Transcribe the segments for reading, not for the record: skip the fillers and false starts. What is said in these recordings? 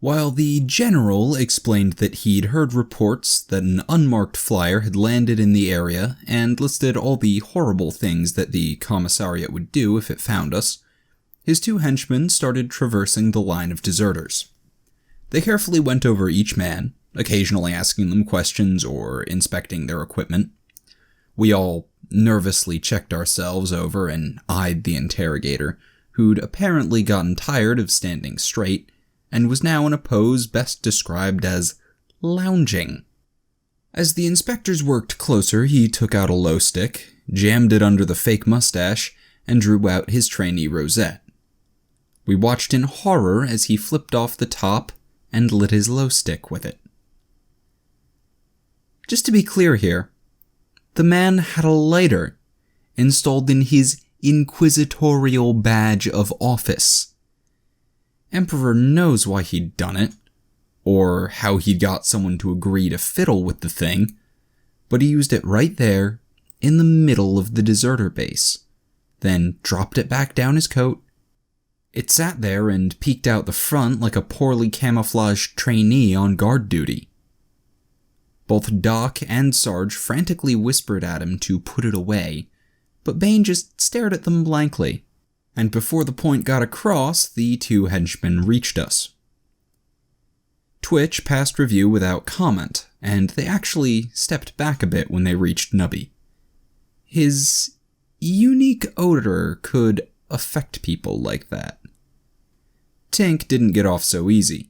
While the general explained that he'd heard reports that an unmarked flyer had landed in the area and listed all the horrible things that the commissariat would do if it found us, his two henchmen started traversing the line of deserters. They carefully went over each man, occasionally asking them questions or inspecting their equipment. We all nervously checked ourselves over and eyed the interrogator, who'd apparently gotten tired of standing straight and was now in a pose best described as lounging. As the inspectors worked closer, he took out a low stick, jammed it under the fake mustache, and drew out his trainee rosette. We watched in horror as he flipped off the top and lit his low stick with it. Just to be clear here, the man had a lighter installed in his inquisitorial badge of office. Emperor knows why he'd done it, or how he'd got someone to agree to fiddle with the thing, but he used it right there, in the middle of the deserter base, then dropped it back down his coat. It sat there and peeked out the front like a poorly camouflaged trainee on guard duty. Both Doc and Sarge frantically whispered at him to put it away, but Bane just stared at them blankly. And before the point got across, the two henchmen reached us. Twitch passed review without comment, and they actually stepped back a bit when they reached Nubby. His unique odor could affect people like that. Tink didn't get off so easy,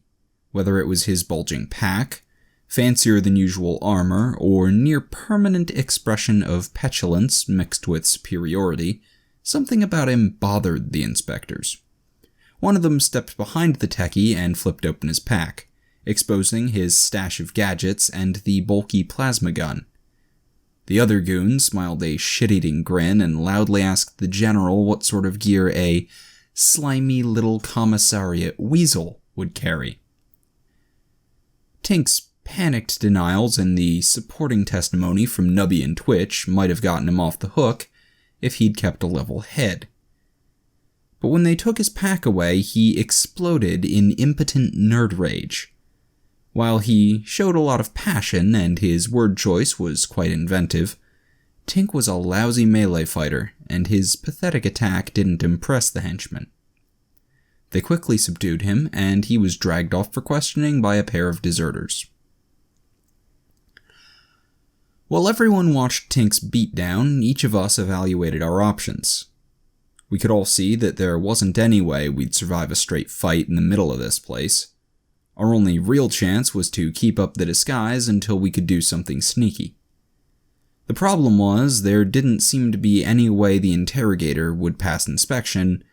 whether it was his bulging pack, fancier than usual armor, or near-permanent expression of petulance mixed with superiority. Something about him bothered the inspectors. One of them stepped behind the techie and flipped open his pack, exposing his stash of gadgets and the bulky plasma gun. The other goon smiled a shit-eating grin and loudly asked the general what sort of gear a slimy little commissariat weasel would carry. Tink's panicked denials and the supporting testimony from Nubby and Twitch might have gotten him off the hook if he'd kept a level head. But when they took his pack away, he exploded in impotent nerd rage. While he showed a lot of passion and his word choice was quite inventive, Tink was a lousy melee fighter, and his pathetic attack didn't impress the henchmen. They quickly subdued him, and he was dragged off for questioning by a pair of deserters. While everyone watched Tink's beatdown, each of us evaluated our options. We could all see that there wasn't any way we'd survive a straight fight in the middle of this place. Our only real chance was to keep up the disguise until we could do something sneaky. The problem was, there didn't seem to be any way the interrogator would pass inspection,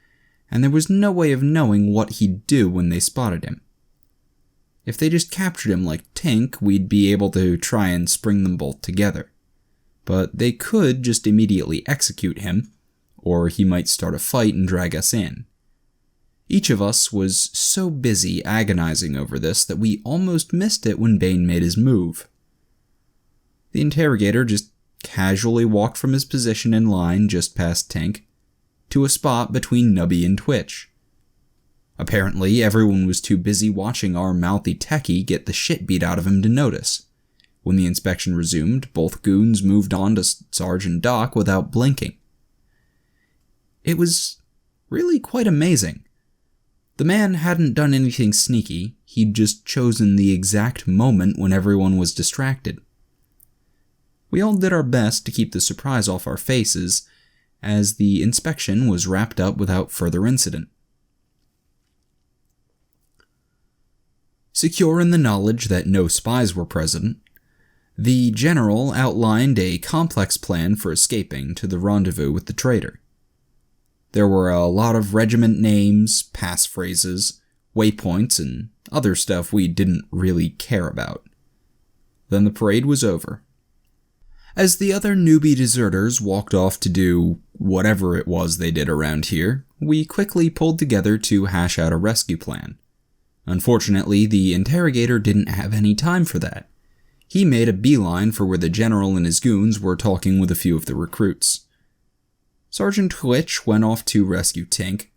and there was no way of knowing what he'd do when they spotted him. If they just captured him like Tink, we'd be able to try and spring them both together. But they could just immediately execute him, or he might start a fight and drag us in. Each of us was so busy agonizing over this that we almost missed it when Bane made his move. The interrogator just casually walked from his position in line just past Tink to a spot between Nubby and Twitch. Apparently, everyone was too busy watching our mouthy techie get the shit beat out of him to notice. When the inspection resumed, both goons moved on to Sarge and Doc without blinking. It was really quite amazing. The man hadn't done anything sneaky, he'd just chosen the exact moment when everyone was distracted. We all did our best to keep the surprise off our faces, as the inspection was wrapped up without further incident. Secure in the knowledge that no spies were present, the general outlined a complex plan for escaping to the rendezvous with the traitor. There were a lot of regiment names, passphrases, waypoints, and other stuff we didn't really care about. Then the parade was over. As the other newbie deserters walked off to do whatever it was they did around here, we quickly pulled together to hash out a rescue plan. Unfortunately, the interrogator didn't have any time for that. He made a beeline for where the general and his goons were talking with a few of the recruits. Sergeant Twitch went off to rescue Tink,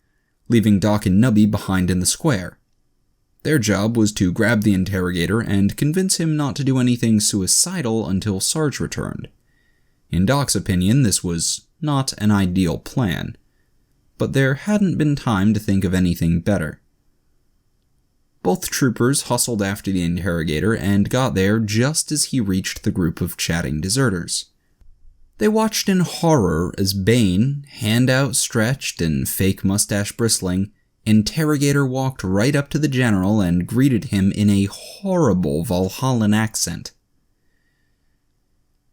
leaving Doc and Nubby behind in the square. Their job was to grab the interrogator and convince him not to do anything suicidal until Sarge returned. In Doc's opinion, this was not an ideal plan, but there hadn't been time to think of anything better. Both troopers hustled after the interrogator and got there just as he reached the group of chatting deserters. They watched in horror as Bane, hand outstretched and fake mustache bristling, interrogator walked right up to the general and greeted him in a horrible Valhallan accent.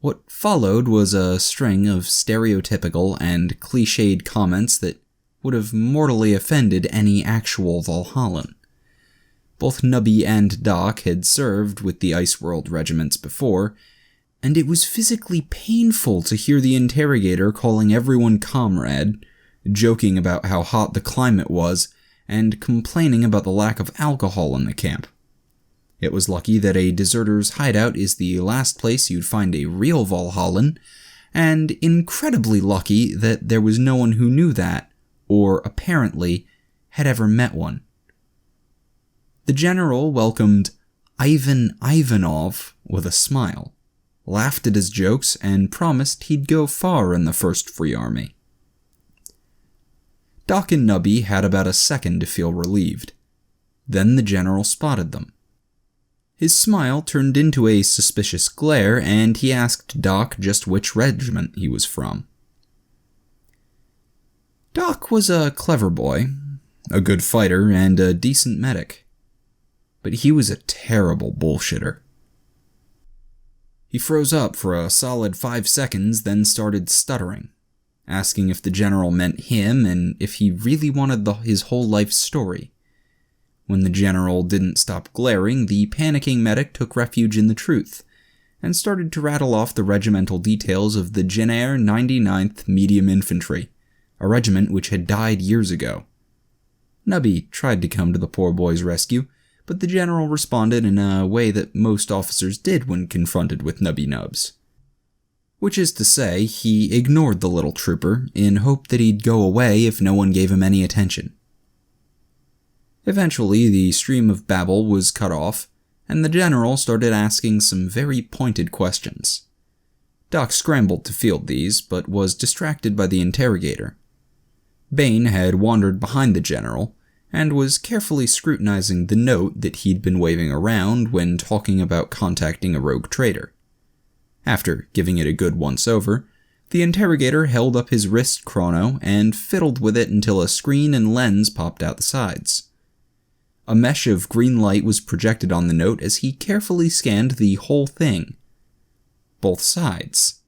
What followed was a string of stereotypical and cliched comments that would have mortally offended any actual Valhallan. Both Nubby and Doc had served with the Ice World regiments before, and it was physically painful to hear the interrogator calling everyone comrade, joking about how hot the climate was, and complaining about the lack of alcohol in the camp. It was lucky that a deserter's hideout is the last place you'd find a real Valhallan, and incredibly lucky that there was no one who knew that, or apparently had ever met one. The general welcomed Ivan Ivanov with a smile, laughed at his jokes, and promised he'd go far in the First Free Army. Doc and Nubby had about a second to feel relieved. Then the general spotted them. His smile turned into a suspicious glare, and he asked Doc just which regiment he was from. Doc was a clever boy, a good fighter, and a decent medic. But he was a terrible bullshitter. He froze up for a solid 5 seconds, then started stuttering, asking if the general meant him and if he really wanted his whole life story. When the general didn't stop glaring, the panicking medic took refuge in the truth, and started to rattle off the regimental details of the Jenner 99th Medium Infantry, a regiment which had died years ago. Nubby tried to come to the poor boy's rescue, but the general responded in a way that most officers did when confronted with Nubby Nubs. Which is to say, he ignored the little trooper in hope that he'd go away if no one gave him any attention. Eventually, the stream of babble was cut off, and the general started asking some very pointed questions. Doc scrambled to field these, but was distracted by the interrogator. Bane had wandered behind the general, and was carefully scrutinizing the note that he'd been waving around when talking about contacting a rogue traitor. After giving it a good once-over, the interrogator held up his wrist chrono and fiddled with it until a screen and lens popped out the sides. A mesh of green light was projected on the note as he carefully scanned the whole thing. Both sides.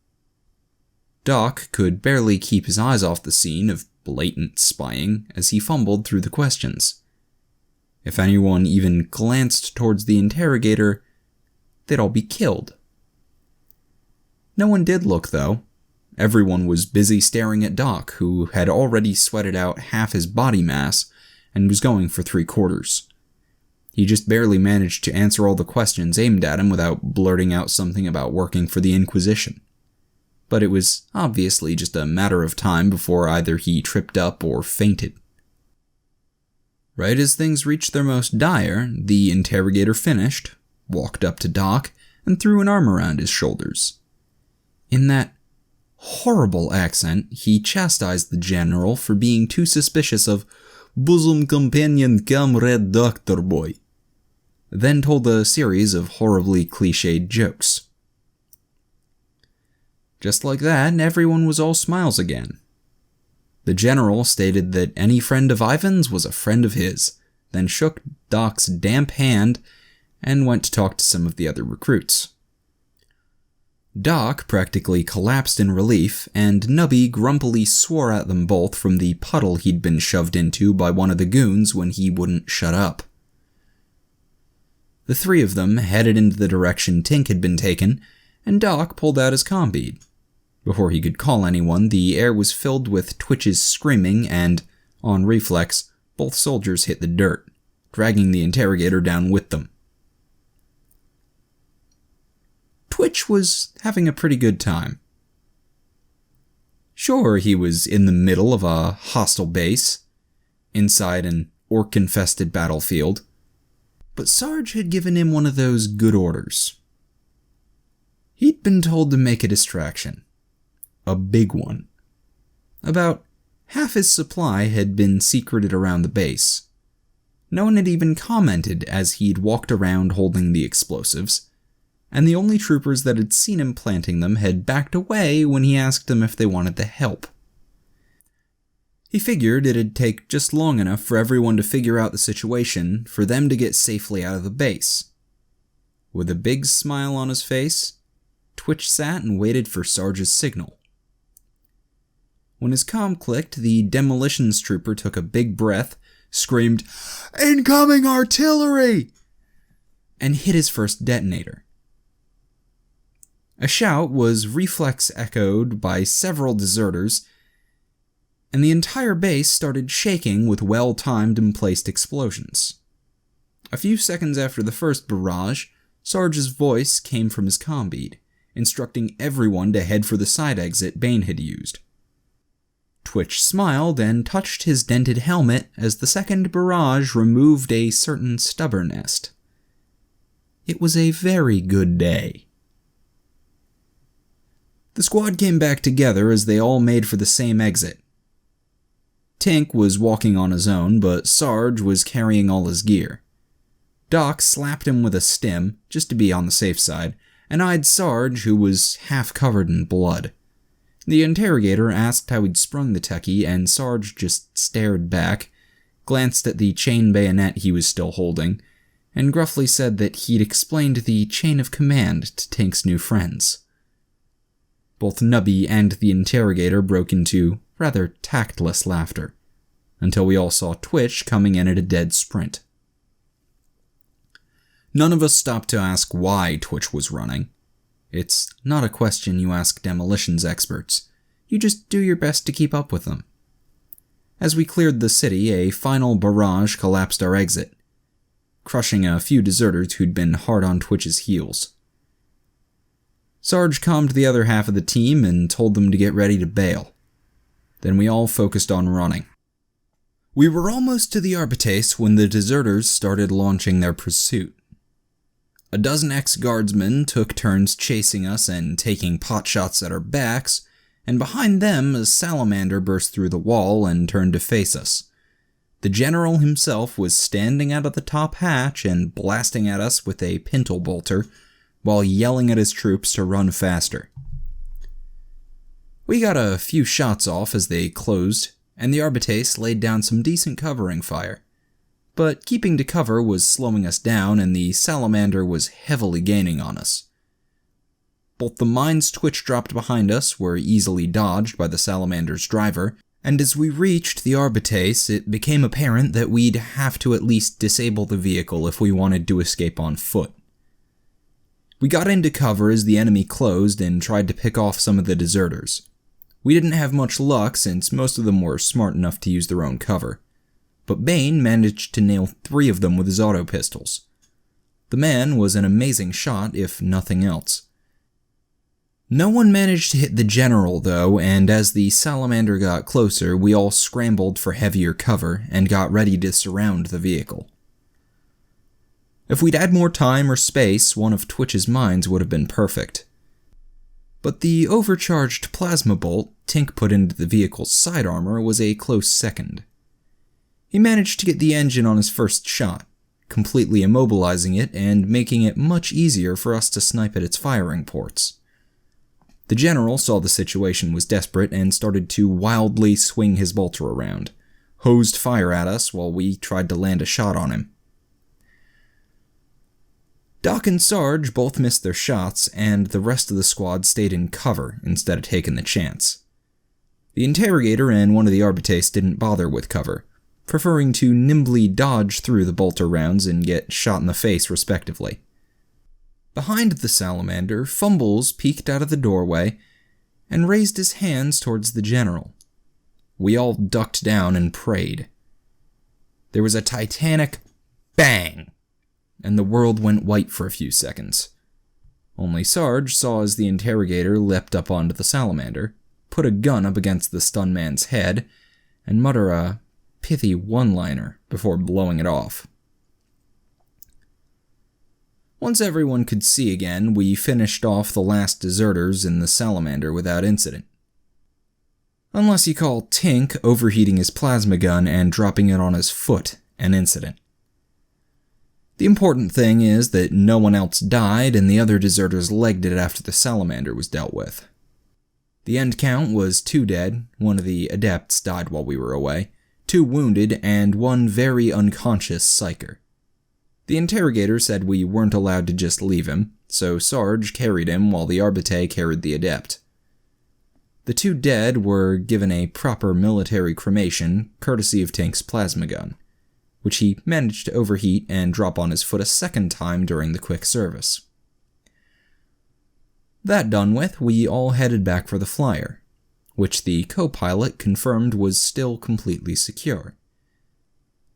Doc could barely keep his eyes off the scene of blatant spying as he fumbled through the questions. If anyone even glanced towards the interrogator, they'd all be killed. No one did look, though. Everyone was busy staring at Doc, who had already sweated out half his body mass and was going for 3/4. He just barely managed to answer all the questions aimed at him without blurting out something about working for the Inquisition. But it was obviously just a matter of time before either he tripped up or fainted. Right as things reached their most dire, the interrogator finished, walked up to Doc, and threw an arm around his shoulders. In that horrible accent, he chastised the general for being too suspicious of bosom companion comrade doctor boy, then told a series of horribly cliched jokes. Just like that, everyone was all smiles again. The general stated that any friend of Ivan's was a friend of his, then shook Doc's damp hand and went to talk to some of the other recruits. Doc practically collapsed in relief, and Nubby grumpily swore at them both from the puddle he'd been shoved into by one of the goons when he wouldn't shut up. The three of them headed into the direction Tink had been taken, and Doc pulled out his comm bead. Before he could call anyone, the air was filled with Twitch's screaming, and, on reflex, both soldiers hit the dirt, dragging the interrogator down with them. Twitch was having a pretty good time. Sure, he was in the middle of a hostile base, inside an orc-infested battlefield, but Sarge had given him one of those good orders. He'd been told to make a distraction. A big one. About half his supply had been secreted around the base. No one had even commented as he'd walked around holding the explosives, and the only troopers that had seen him planting them had backed away when he asked them if they wanted the help. He figured it'd take just long enough for everyone to figure out the situation for them to get safely out of the base. With a big smile on his face, Twitch sat and waited for Sarge's signal. When his comm clicked, the Demolition's trooper took a big breath, screamed, "Incoming artillery!" and hit his first detonator. A shout was reflex-echoed by several deserters, and the entire base started shaking with well-timed and placed explosions. A few seconds after the first barrage, Sarge's voice came from his comm bead, instructing everyone to head for the side exit Bane had used. Twitch smiled and touched his dented helmet as the second barrage removed a certain stubborn nest. It was a very good day. The squad came back together as they all made for the same exit. Tink was walking on his own, but Sarge was carrying all his gear. Doc slapped him with a stim, just to be on the safe side, and eyed Sarge, who was half covered in blood. The interrogator asked how he'd sprung the techie, and Sarge just stared back, glanced at the chain bayonet he was still holding, and gruffly said that he'd explained the chain of command to Tink's new friends. Both Nubby and the interrogator broke into rather tactless laughter, until we all saw Twitch coming in at a dead sprint. None of us stopped to ask why Twitch was running. It's not a question you ask Demolition's experts. You just do your best to keep up with them. As we cleared the city, a final barrage collapsed our exit, crushing a few deserters who'd been hard on Twitch's heels. Sarge calmed the other half of the team and told them to get ready to bail. Then we all focused on running. We were almost to the Arbitrace when the deserters started launching their pursuit. A dozen ex-guardsmen took turns chasing us and taking potshots at our backs, and behind them a salamander burst through the wall and turned to face us. The general himself was standing out of the top hatch and blasting at us with a pintle bolter, while yelling at his troops to run faster. We got a few shots off as they closed, and the Arbitrace laid down some decent covering fire. But keeping to cover was slowing us down, and the salamander was heavily gaining on us. Both the mines Twitch dropped behind us were easily dodged by the salamander's driver, and as we reached the Arbitrace, it became apparent that we'd have to at least disable the vehicle if we wanted to escape on foot. We got into cover as the enemy closed and tried to pick off some of the deserters. We didn't have much luck since most of them were smart enough to use their own cover, but Bane managed to nail 3 of them with his auto pistols. The man was an amazing shot, if nothing else. No one managed to hit the general, though, and as the salamander got closer, we all scrambled for heavier cover and got ready to surround the vehicle. If we'd had more time or space, one of Twitch's mines would have been perfect. But the overcharged plasma bolt Tink put into the vehicle's side armor was a close second. He managed to get the engine on his first shot, completely immobilizing it and making it much easier for us to snipe at its firing ports. The general saw the situation was desperate and started to wildly swing his bolter around, hosed fire at us while we tried to land a shot on him. Doc and Sarge both missed their shots, and the rest of the squad stayed in cover instead of taking the chance. The interrogator and one of the Arbitrace didn't bother with cover, preferring to nimbly dodge through the bolter rounds and get shot in the face respectively. Behind the salamander, Fumbles peeked out of the doorway and raised his hands towards the general. We all ducked down and prayed. There was a titanic bang, and the world went white for a few seconds. Only Sarge saw as the interrogator leapt up onto the salamander, put a gun up against the stun man's head, and mutter a pithy one-liner before blowing it off. Once everyone could see again, we finished off the last deserters in the salamander without incident. Unless you call Tink overheating his plasma gun and dropping it on his foot an incident. The important thing is that no one else died and the other deserters legged it after the salamander was dealt with. The end count was 2 dead, one of the adepts died while we were away, 2 wounded, and 1 very unconscious psyker. The interrogator said we weren't allowed to just leave him, so Sarge carried him while the Arbite carried the adept. The 2 dead were given a proper military cremation, courtesy of Tink's plasma gun, which he managed to overheat and drop on his foot a second time during the quick service. That done with, we all headed back for the flyer, which the co-pilot confirmed was still completely secure.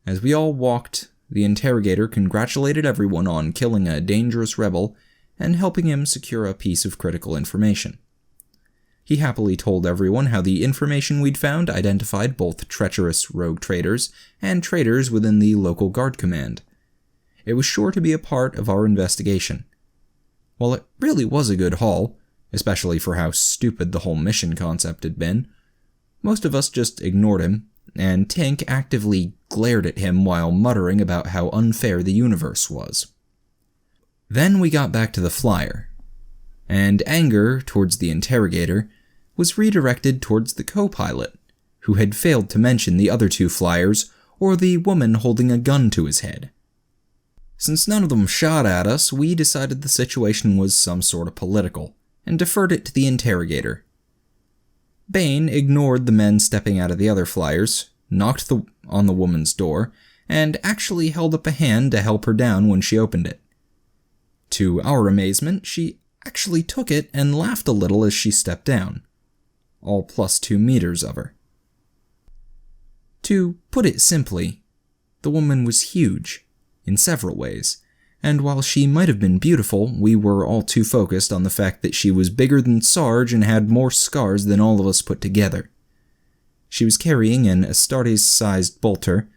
As we all walked, the interrogator congratulated everyone on killing a dangerous rebel and helping him secure a piece of critical information. He happily told everyone how the information we'd found identified both treacherous rogue traitors and traitors within the local guard command. It was sure to be a part of our investigation. While it really was a good haul, especially for how stupid the whole mission concept had been, most of us just ignored him, and Tink actively glared at him while muttering about how unfair the universe was. Then we got back to the flyer, and anger towards the interrogator was redirected towards the co-pilot, who had failed to mention the other 2 flyers or the woman holding a gun to his head. Since none of them shot at us, we decided the situation was some sort of political, and deferred it to the interrogator. Bane ignored the men stepping out of the other flyers, knocked on the woman's door, and actually held up a hand to help her down when she opened it. To our amazement, she actually took it and laughed a little as she stepped down, all plus 2 meters of her. To put it simply, the woman was huge, in several ways, and while she might have been beautiful, we were all too focused on the fact that she was bigger than Sarge and had more scars than all of us put together. She was carrying an Astartes-sized bolter,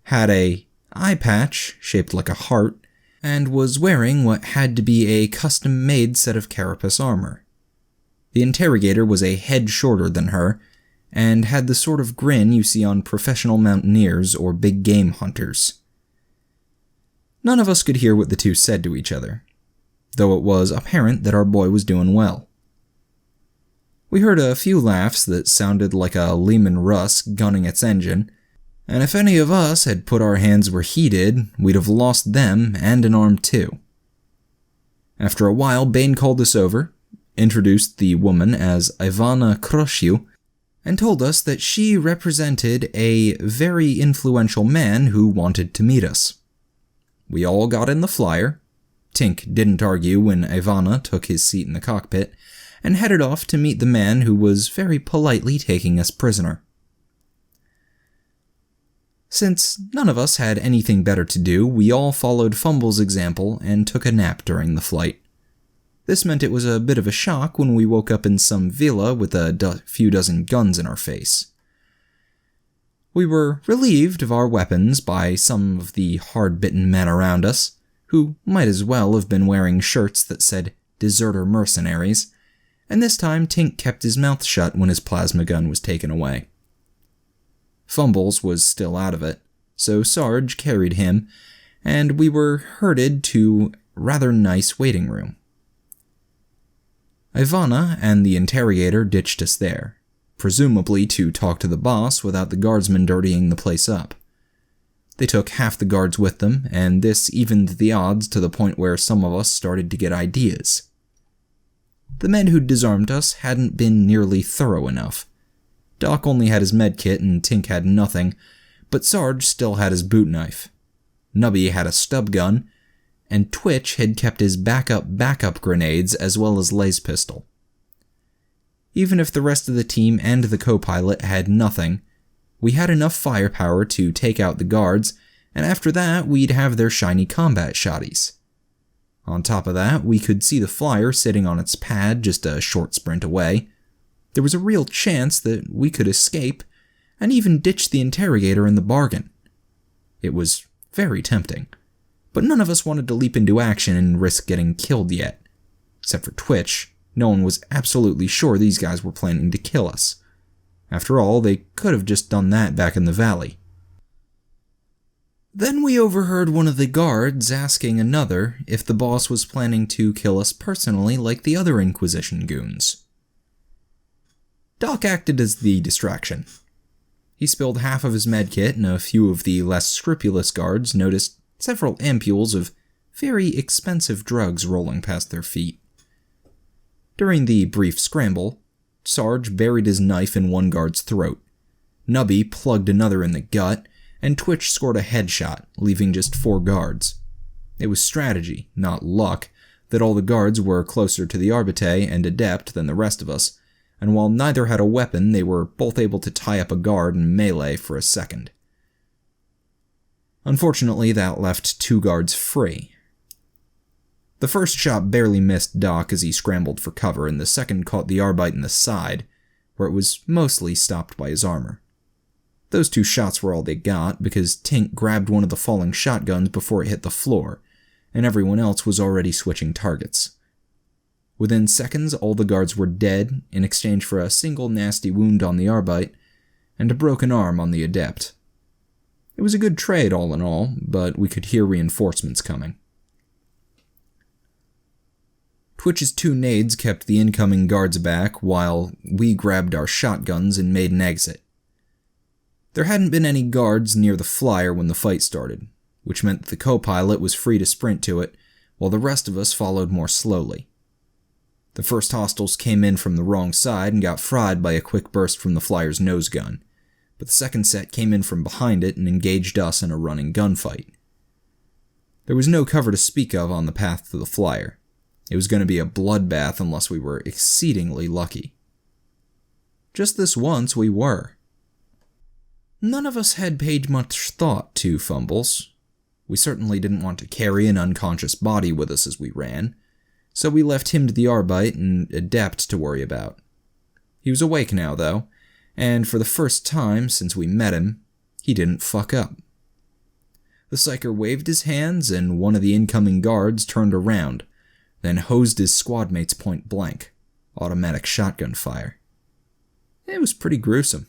had a eye patch shaped like a heart, and was wearing what had to be a custom-made set of carapace armor. The interrogator was a head shorter than her, and had the sort of grin you see on professional mountaineers or big game hunters. None of us could hear what the 2 said to each other, though it was apparent that our boy was doing well. We heard a few laughs that sounded like a Lehman Russ gunning its engine, and if any of us had put our hands where he did, we'd have lost them and an arm too. After a while, Bane called us over, introduced the woman as Ivana Kroshiu, and told us that she represented a very influential man who wanted to meet us. We all got in the flyer. Tink didn't argue when Ivana took his seat in the cockpit, and headed off to meet the man who was very politely taking us prisoner. Since none of us had anything better to do, we all followed Fumble's example and took a nap during the flight. This meant it was a bit of a shock when we woke up in some villa with a few dozen guns in our face. We were relieved of our weapons by some of the hard-bitten men around us, who might as well have been wearing shirts that said "Deserter Mercenaries," and this time Tink kept his mouth shut when his plasma gun was taken away. Fumbles was still out of it, so Sarge carried him, and we were herded to a rather nice waiting room. Ivana and the interrogator ditched us there, presumably to talk to the boss without the guardsmen dirtying the place up. They took half the guards with them, and this evened the odds to the point where some of us started to get ideas. The men who'd disarmed us hadn't been nearly thorough enough. Doc only had his medkit and Tink had nothing, but Sarge still had his boot knife. Nubby had a stub gun, and Twitch had kept his backup grenades as well as Lay's pistol. Even if the rest of the team and the co-pilot had nothing, we had enough firepower to take out the guards, and after that we'd have their shiny combat shotties. On top of that, we could see the flyer sitting on its pad just a short sprint away. There was a real chance that we could escape, and even ditch the interrogator in the bargain. It was very tempting, But none of us wanted to leap into action and risk getting killed yet. Except for Twitch, no one was absolutely sure these guys were planning to kill us. After all, they could have just done that back in the valley. Then we overheard one of the guards asking another if the boss was planning to kill us personally like the other Inquisition goons. Doc acted as the distraction. He spilled half of his medkit, and a few of the less scrupulous guards noticed several ampules of very expensive drugs rolling past their feet. During the brief scramble, Sarge buried his knife in one guard's throat, Nubby plugged another in the gut, and Twitch scored a headshot, leaving just 4 guards. It was strategy, not luck, that all the guards were closer to the Arbite and adept than the rest of us, and while neither had a weapon, they were both able to tie up a guard and melee for a second. Unfortunately, that left 2 guards free. The first shot barely missed Doc as he scrambled for cover, and the second caught the Arbite in the side, where it was mostly stopped by his armor. Those 2 shots were all they got, because Tink grabbed one of the falling shotguns before it hit the floor, and everyone else was already switching targets. Within seconds, all the guards were dead, in exchange for a single nasty wound on the Arbite, and a broken arm on the Adept. It was a good trade all in all, but we could hear reinforcements coming. Twitch's 2 nades kept the incoming guards back, while we grabbed our shotguns and made an exit. There hadn't been any guards near the flyer when the fight started, which meant the co-pilot was free to sprint to it, while the rest of us followed more slowly. The first hostiles came in from the wrong side and got fried by a quick burst from the flyer's nose gun, but the second set came in from behind it and engaged us in a running gunfight. There was no cover to speak of on the path to the flyer. It was going to be a bloodbath unless we were exceedingly lucky. Just this once we were. None of us had paid much thought to fumbles. We certainly didn't want to carry an unconscious body with us as we ran, so we left him to the Arbite and Adept to worry about. He was awake now, though, and for the first time since we met him, he didn't fuck up. The psyker waved his hands, and one of the incoming guards turned around, then hosed his squad mates point blank, automatic shotgun fire. It was pretty gruesome.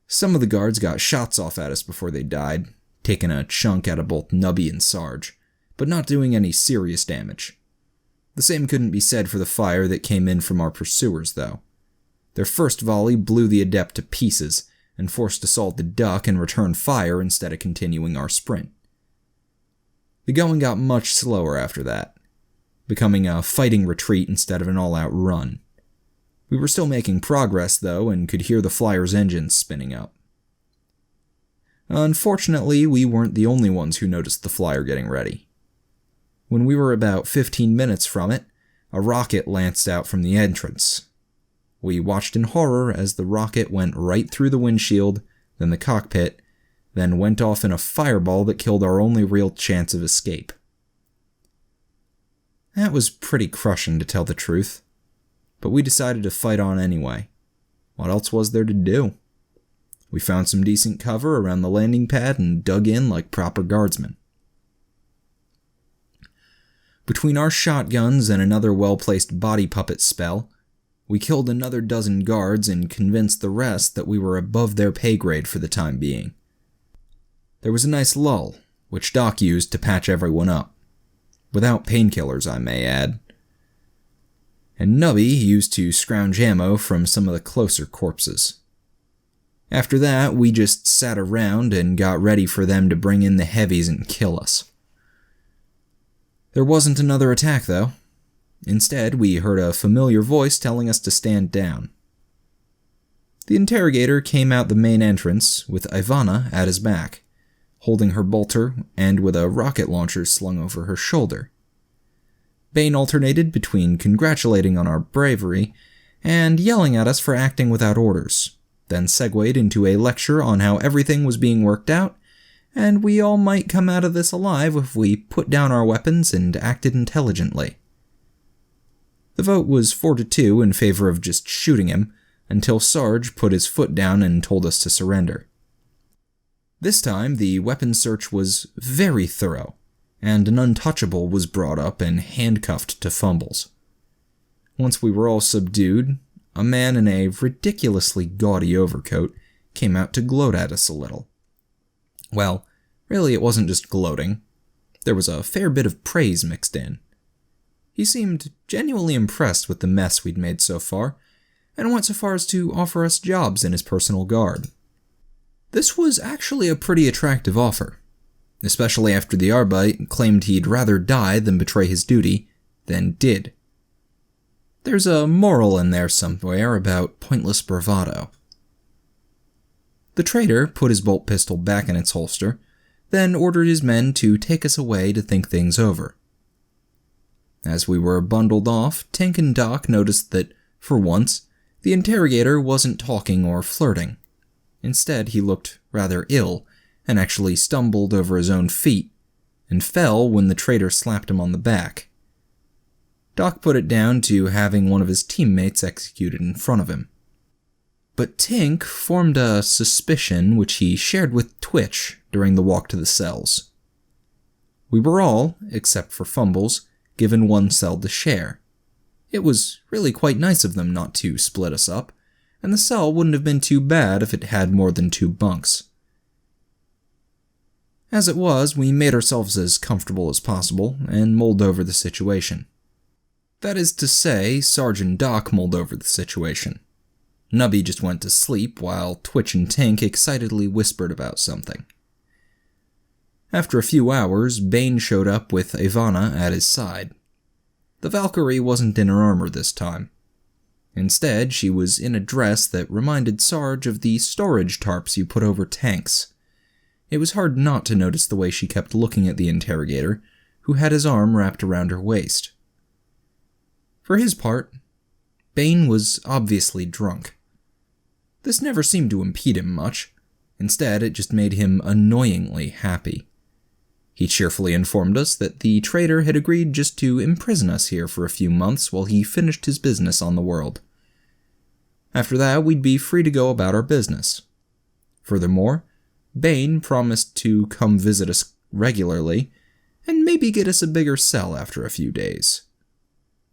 Some of the guards got shots off at us before they died, taking a chunk out of both Nubby and Sarge, but not doing any serious damage. The same couldn't be said for the fire that came in from our pursuers, though. Their first volley blew the Adept to pieces, and forced us all to duck and return fire instead of continuing our sprint. The going got much slower after that, becoming a fighting retreat instead of an all-out run. We were still making progress, though, and could hear the flyer's engines spinning up. Unfortunately, we weren't the only ones who noticed the flyer getting ready. When we were about 15 minutes from it, a rocket lanced out from the entrance. We watched in horror as the rocket went right through the windshield, then the cockpit, then went off in a fireball that killed our only real chance of escape. That was pretty crushing, to tell the truth, but we decided to fight on anyway. What else was there to do? We found some decent cover around the landing pad and dug in like proper guardsmen. Between our shotguns and another well-placed body puppet spell, we killed another dozen guards and convinced the rest that we were above their pay grade for the time being. There was a nice lull, which Doc used to patch everyone up. Without painkillers, I may add. And Nubby used to scrounge ammo from some of the closer corpses. After that, we just sat around and got ready for them to bring in the heavies and kill us. There wasn't another attack, though. Instead, we heard a familiar voice telling us to stand down. The interrogator came out the main entrance with Ivana at his back, holding her bolter and with a rocket launcher slung over her shoulder. Bane alternated between congratulating on our bravery and yelling at us for acting without orders, then segued into a lecture on how everything was being worked out, and we all might come out of this alive if we put down our weapons and acted intelligently. The vote was 4-2 in favor of just shooting him, until Sarge put his foot down and told us to surrender. This time, the weapons search was very thorough, and an untouchable was brought up and handcuffed to Fumbles. Once we were all subdued, a man in a ridiculously gaudy overcoat came out to gloat at us a little. Well, really it wasn't just gloating. There was a fair bit of praise mixed in. He seemed genuinely impressed with the mess we'd made so far, and went so far as to offer us jobs in his personal guard. This was actually a pretty attractive offer, especially after the Arbite claimed he'd rather die than betray his duty, than did. There's a moral in there somewhere about pointless bravado. The traitor put his bolt pistol back in its holster, then ordered his men to take us away to think things over. As we were bundled off, Tink and Doc noticed that, for once, the interrogator wasn't talking or flirting. Instead, he looked rather ill, and actually stumbled over his own feet, and fell when the traitor slapped him on the back. Doc put it down to having one of his teammates executed in front of him. But Tink formed a suspicion which he shared with Twitch during the walk to the cells. We were all, except for Fumbles, given one cell to share. It was really quite nice of them not to split us up, and the cell wouldn't have been too bad if it had more than 2 bunks. As it was, we made ourselves as comfortable as possible and mulled over the situation. That is to say, Sergeant Doc mulled over the situation. Nubby just went to sleep while Twitch and Tink excitedly whispered about something. After a few hours, Bane showed up with Ivana at his side. The Valkyrie wasn't in her armor this time. Instead, she was in a dress that reminded Sarge of the storage tarps you put over tanks. It was hard not to notice the way she kept looking at the interrogator, who had his arm wrapped around her waist. For his part, Bane was obviously drunk. This never seemed to impede him much. Instead, it just made him annoyingly happy. He cheerfully informed us that the traitor had agreed just to imprison us here for a few months while he finished his business on the world. After that, we'd be free to go about our business. Furthermore, Bane promised to come visit us regularly, and maybe get us a bigger cell after a few days.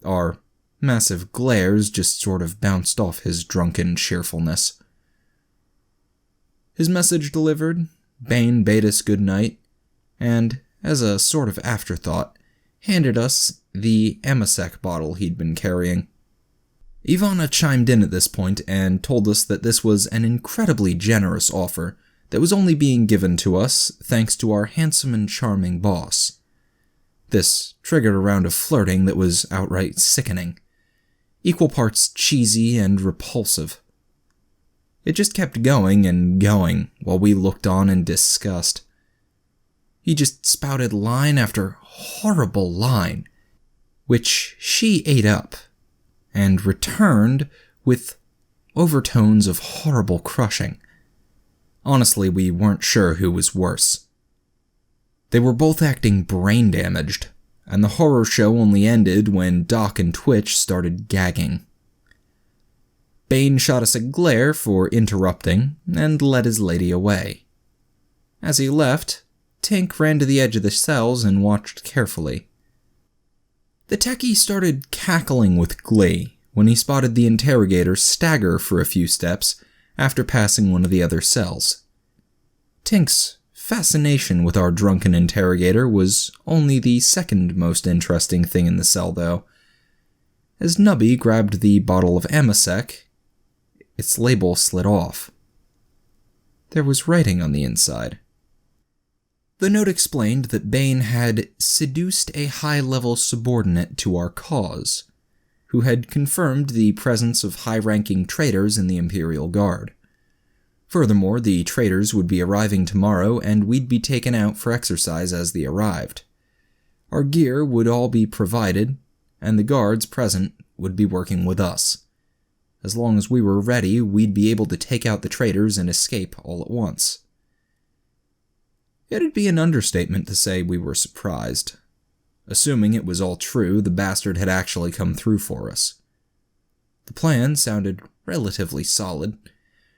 Our massive glares just sort of bounced off his drunken cheerfulness. His message delivered, Bane bade us good night, and, as a sort of afterthought, handed us the Amasec bottle he'd been carrying. Ivana chimed in at this point and told us that this was an incredibly generous offer that was only being given to us thanks to our handsome and charming boss. This triggered a round of flirting that was outright sickening, equal parts cheesy and repulsive. It just kept going and going while we looked on in disgust. He just spouted line after horrible line, which she ate up, and returned with overtones of horrible crushing. Honestly, we weren't sure who was worse. They were both acting brain damaged, and the horror show only ended when Doc and Twitch started gagging. Bane shot us a glare for interrupting, and led his lady away. As he left, Tink ran to the edge of the cells and watched carefully. The techie started cackling with glee when he spotted the interrogator stagger for a few steps after passing one of the other cells. Tink's fascination with our drunken interrogator was only the second most interesting thing in the cell, though. As Nubby grabbed the bottle of Amasec, its label slid off. There was writing on the inside. The note explained that Bane had seduced a high-level subordinate to our cause, who had confirmed the presence of high-ranking traitors in the Imperial Guard. Furthermore, the traitors would be arriving tomorrow, and we'd be taken out for exercise as they arrived. Our gear would all be provided, and the guards present would be working with us. As long as we were ready, we'd be able to take out the traitors and escape all at once. It'd be an understatement to say we were surprised. Assuming it was all true, the bastard had actually come through for us. The plan sounded relatively solid,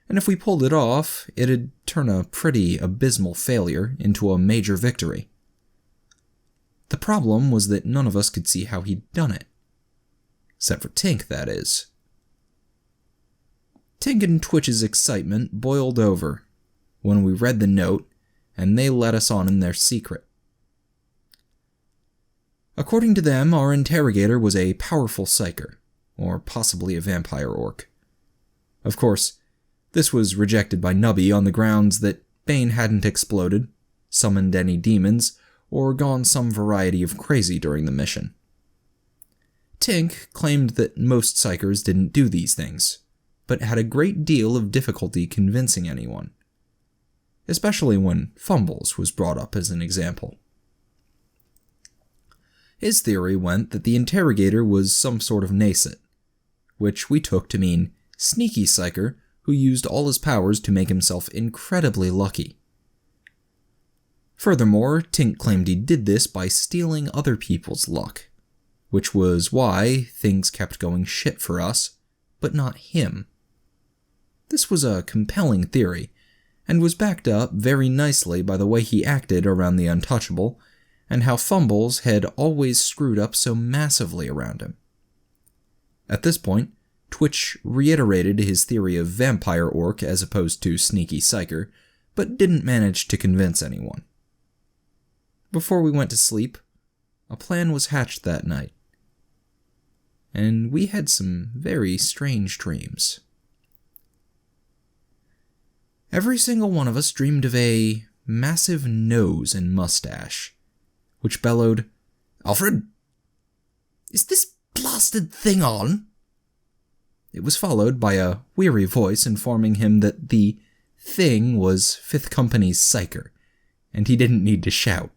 and if we pulled it off, it'd turn a pretty abysmal failure into a major victory. The problem was that none of us could see how he'd done it. Except for Tink, that is. Tink and Twitch's excitement boiled over when we read the note, and they let us on in their secret. According to them, our interrogator was a powerful psyker, or possibly a vampire orc. Of course, this was rejected by Nubby on the grounds that Bane hadn't exploded, summoned any demons, or gone some variety of crazy during the mission. Tink claimed that most psykers didn't do these things, but had a great deal of difficulty convincing anyone, especially when Fumbles was brought up as an example. His theory went that the interrogator was some sort of Nacet, which we took to mean sneaky psyker who used all his powers to make himself incredibly lucky. Furthermore, Tink claimed he did this by stealing other people's luck, which was why things kept going shit for us, but not him. This was a compelling theory, and was backed up very nicely by the way he acted around the Untouchable, and how Fumbles had always screwed up so massively around him. At this point, Twitch reiterated his theory of vampire orc as opposed to sneaky psyker, but didn't manage to convince anyone. Before we went to sleep, a plan was hatched that night, and we had some very strange dreams. Every single one of us dreamed of a massive nose and mustache, which bellowed, "Alfred, is this blasted thing on?" It was followed by a weary voice informing him that the thing was Fifth Company's psyker, and he didn't need to shout.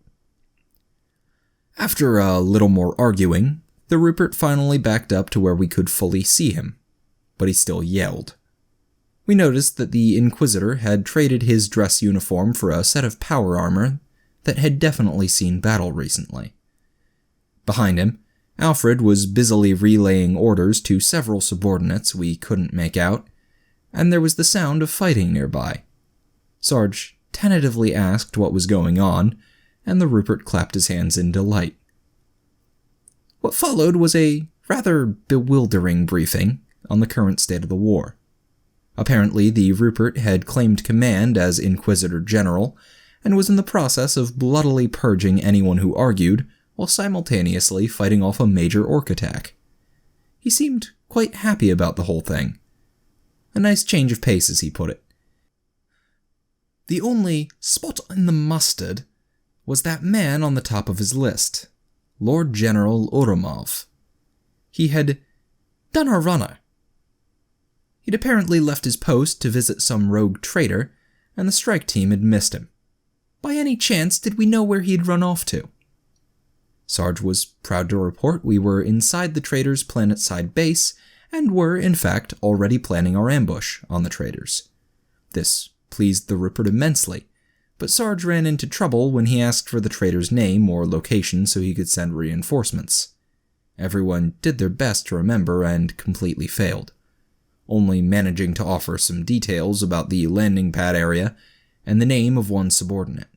After a little more arguing, the Rupert finally backed up to where we could fully see him, but he still yelled. We noticed that the Inquisitor had traded his dress uniform for a set of power armor that had definitely seen battle recently. Behind him, Alfred was busily relaying orders to several subordinates we couldn't make out, and there was the sound of fighting nearby. Sarge tentatively asked what was going on, and the Rupert clapped his hands in delight. What followed was a rather bewildering briefing on the current state of the war. Apparently, the Rupert had claimed command as Inquisitor General, and was in the process of bloodily purging anyone who argued, while simultaneously fighting off a major orc attack. He seemed quite happy about the whole thing. A nice change of pace, as he put it. The only spot in the mustard was that man on the top of his list, Lord General Urumov. He had done a runner. He'd apparently left his post to visit some rogue traitor, and the strike team had missed him. By any chance, did we know where he'd run off to? Sarge was proud to report we were inside the traitor's planet-side base, and were, in fact, already planning our ambush on the traitors. This pleased the Rupert immensely, but Sarge ran into trouble when he asked for the traitor's name or location so he could send reinforcements. Everyone did their best to remember and completely failed, only managing to offer some details about the landing pad area and the name of one subordinate.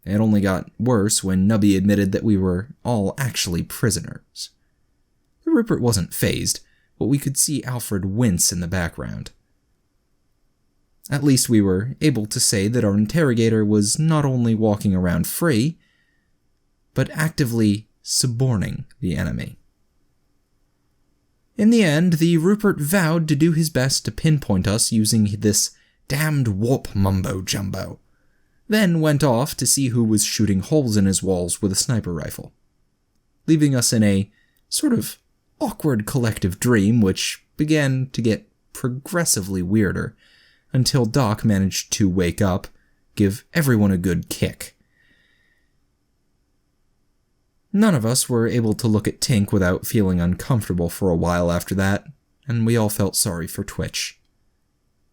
It only got worse when Nubby admitted that we were all actually prisoners. The Rupert wasn't fazed, but we could see Alfred wince in the background. At least we were able to say that our interrogator was not only walking around free, but actively suborning the enemy. In the end, the Rupert vowed to do his best to pinpoint us using this damned warp mumbo-jumbo, then went off to see who was shooting holes in his walls with a sniper rifle, leaving us in a sort of awkward collective dream which began to get progressively weirder until Doc managed to wake up, give everyone a good kick. None of us were able to look at Tink without feeling uncomfortable for a while after that, and we all felt sorry for Twitch.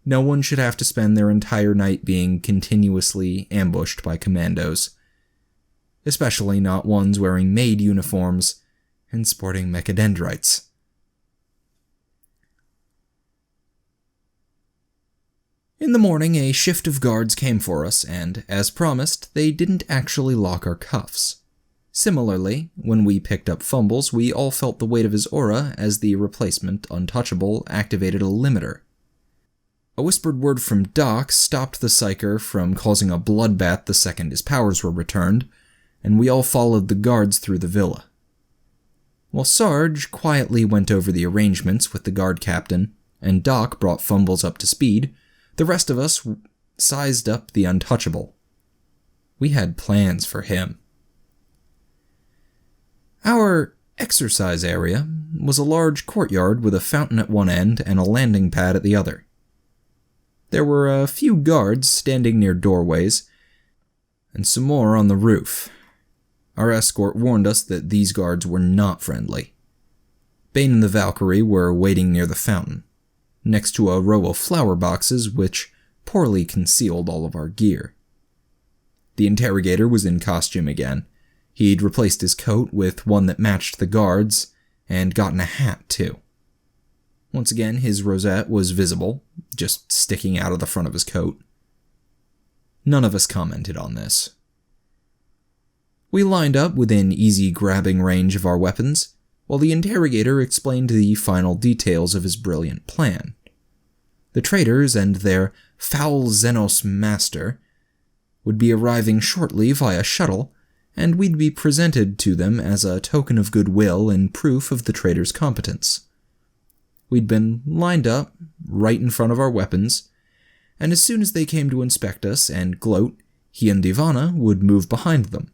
No one should have to spend their entire night being continuously ambushed by commandos, especially not ones wearing maid uniforms and sporting mechadendrites. In the morning, a shift of guards came for us, and, as promised, they didn't actually lock our cuffs. Similarly, when we picked up Fumbles, we all felt the weight of his aura as the replacement, Untouchable, activated a limiter. A whispered word from Doc stopped the psyker from causing a bloodbath the second his powers were returned, and we all followed the guards through the villa. While Sarge quietly went over the arrangements with the guard captain, and Doc brought Fumbles up to speed, the rest of us sized up the Untouchable. We had plans for him. Our exercise area was a large courtyard with a fountain at one end and a landing pad at the other. There were a few guards standing near doorways, and some more on the roof. Our escort warned us that these guards were not friendly. Bane and the Valkyrie were waiting near the fountain, next to a row of flower boxes which poorly concealed all of our gear. The interrogator was in costume again. He'd replaced his coat with one that matched the guards, and gotten a hat too. Once again, his rosette was visible, just sticking out of the front of his coat. None of us commented on this. We lined up within easy grabbing range of our weapons, while the interrogator explained the final details of his brilliant plan. The traitors and their foul Xenos master would be arriving shortly via shuttle, and we'd be presented to them as a token of goodwill and proof of the traitors' competence. We'd been lined up, right in front of our weapons, and as soon as they came to inspect us and gloat, he and Ivana would move behind them.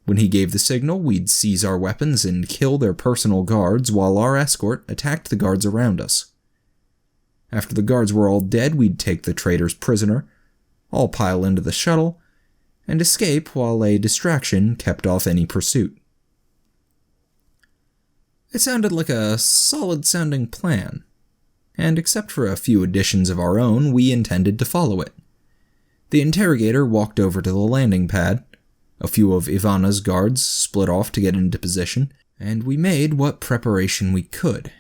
When he gave the signal, we'd seize our weapons and kill their personal guards while our escort attacked the guards around us. After the guards were all dead, we'd take the traitors prisoner, all pile into the shuttle, and escape while a distraction kept off any pursuit. It sounded like a solid-sounding plan, and except for a few additions of our own, we intended to follow it. The interrogator walked over to the landing pad. A few of Ivana's guards split off to get into position, and we made what preparation we could,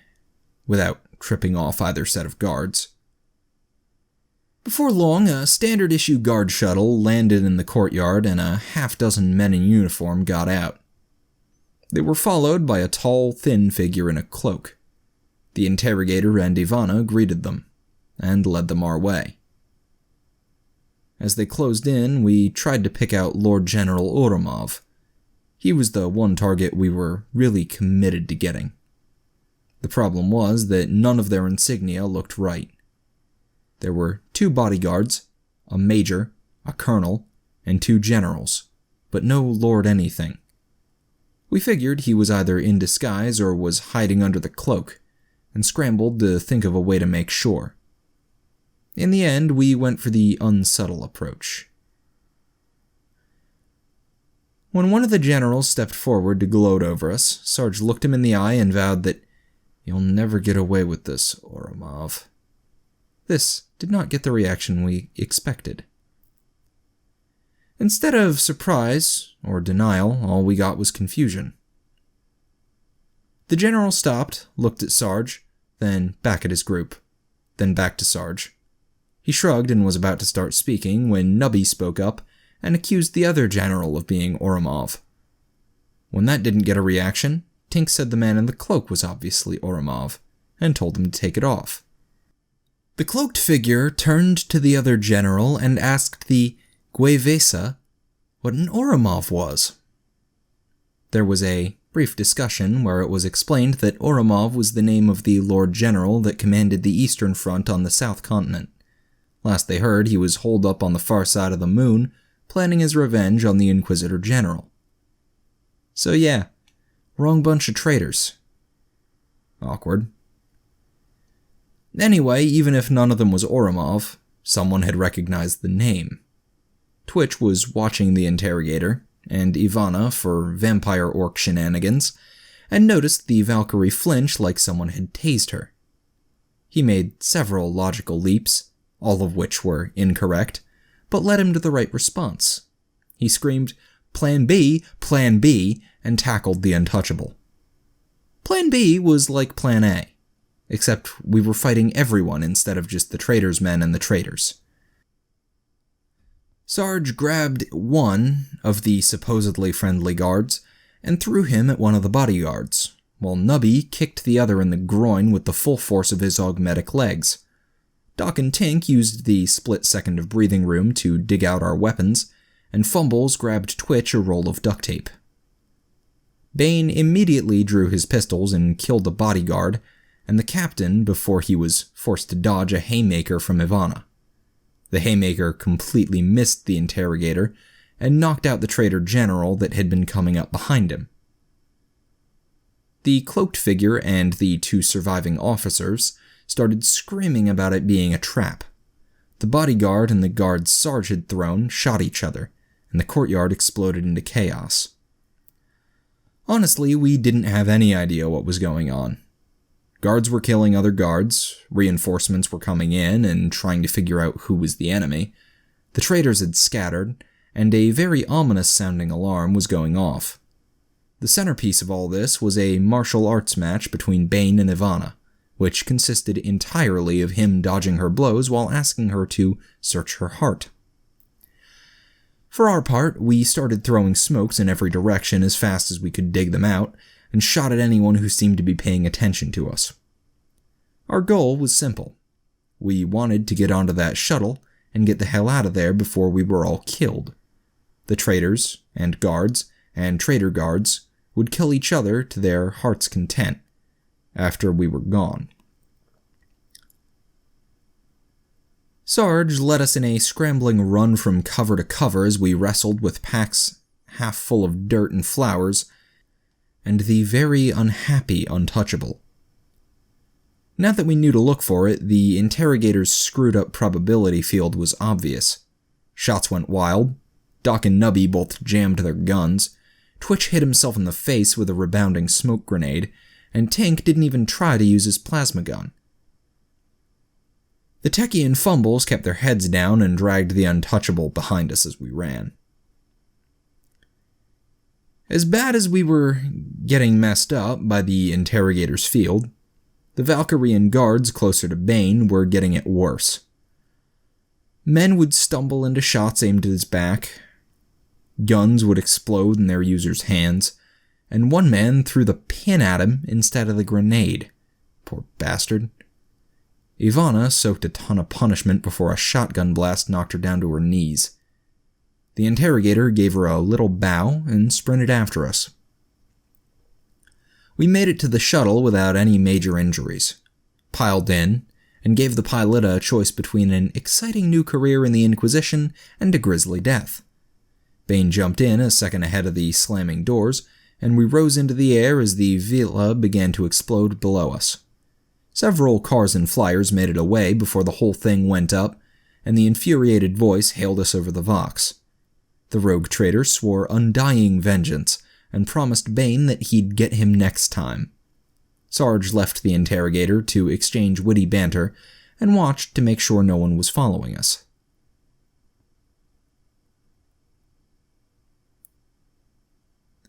without tripping off either set of guards. Before long, a standard-issue guard shuttle landed in the courtyard and a half-dozen men in uniform got out. They were followed by a tall, thin figure in a cloak. The interrogator and Ivana greeted them, and led them our way. As they closed in, we tried to pick out Lord General Oromov. He was the one target we were really committed to getting. The problem was that none of their insignia looked right. There were 2 bodyguards, a major, a colonel, and 2 generals, but no Lord anything. We figured he was either in disguise or was hiding under the cloak, and scrambled to think of a way to make sure. In the end, we went for the unsubtle approach. When one of the generals stepped forward to gloat over us, Sarge looked him in the eye and vowed that, "You'll never get away with this, Oromov." This did not get the reaction we expected. Instead of surprise or denial, all we got was confusion. The general stopped, looked at Sarge, then back at his group, then back to Sarge. He shrugged and was about to start speaking when Nubby spoke up and accused the other general of being Oromov. When that didn't get a reaction, Tink said the man in the cloak was obviously Oromov, and told him to take it off. The cloaked figure turned to the other general and asked the Guevesa what an Oromov was. There was a brief discussion where it was explained that Oromov was the name of the Lord General that commanded the Eastern Front on the South Continent. Last they heard, he was holed up on the far side of the moon, planning his revenge on the Inquisitor General. So yeah, wrong bunch of traitors. Awkward. Anyway, even if none of them was Oromov, someone had recognized the name. Twitch was watching the interrogator, and Ivana for vampire orc shenanigans, and noticed the Valkyrie flinch like someone had tased her. He made several logical leaps, all of which were incorrect, but led him to the right response. He screamed, Plan B, Plan B, and tackled the Untouchable. Plan B was like Plan A. except we were fighting everyone instead of just the trader's men and the traitors. Sarge grabbed one of the supposedly friendly guards and threw him at one of the bodyguards, while Nubby kicked the other in the groin with the full force of his augmetic legs. Doc and Tink used the split second of breathing room to dig out our weapons, and Fumbles grabbed Twitch a roll of duct tape. Bane immediately drew his pistols and killed the bodyguard, and the captain before he was forced to dodge a haymaker from Ivana. The haymaker completely missed the interrogator and knocked out the traitor general that had been coming up behind him. The cloaked figure and the two surviving officers started screaming about it being a trap. The bodyguard and the guards Sarge had thrown shot each other, and the courtyard exploded into chaos. Honestly, we didn't have any idea what was going on. Guards were killing other guards, reinforcements were coming in and trying to figure out who was the enemy, the traitors had scattered, and a very ominous-sounding alarm was going off. The centerpiece of all this was a martial arts match between Bane and Ivana, which consisted entirely of him dodging her blows while asking her to search her heart. For our part, we started throwing smokes in every direction as fast as we could dig them out, and shot at anyone who seemed to be paying attention to us. Our goal was simple. We wanted to get onto that shuttle and get the hell out of there before we were all killed. The traitors, and guards, and traitor guards would kill each other to their heart's content after we were gone. Sarge led us in a scrambling run from cover to cover as we wrestled with packs half full of dirt and flowers, and the very unhappy untouchable. Now that we knew to look for it, the interrogator's screwed-up probability field was obvious. Shots went wild, Doc and Nubby both jammed their guns, Twitch hit himself in the face with a rebounding smoke grenade, and Tink didn't even try to use his plasma gun. The Techie and Fumbles kept their heads down and dragged the untouchable behind us as we ran. As bad as we were getting messed up by the interrogator's field, the Valkyrian guards closer to Bane were getting it worse. Men would stumble into shots aimed at his back, guns would explode in their users' hands, and one man threw the pin at him instead of the grenade. Poor bastard. Ivana soaked a ton of punishment before a shotgun blast knocked her down to her knees. The interrogator gave her a little bow and sprinted after us. We made it to the shuttle without any major injuries, piled in, and gave the pilot a choice between an exciting new career in the Inquisition and a grisly death. Bane jumped in a second ahead of the slamming doors, and we rose into the air as the villa began to explode below us. Several cars and flyers made it away before the whole thing went up, and the infuriated voice hailed us over the Vox. The rogue traitor swore undying vengeance, and promised Bane that he'd get him next time. Sarge left the interrogator to exchange witty banter, and watched to make sure no one was following us.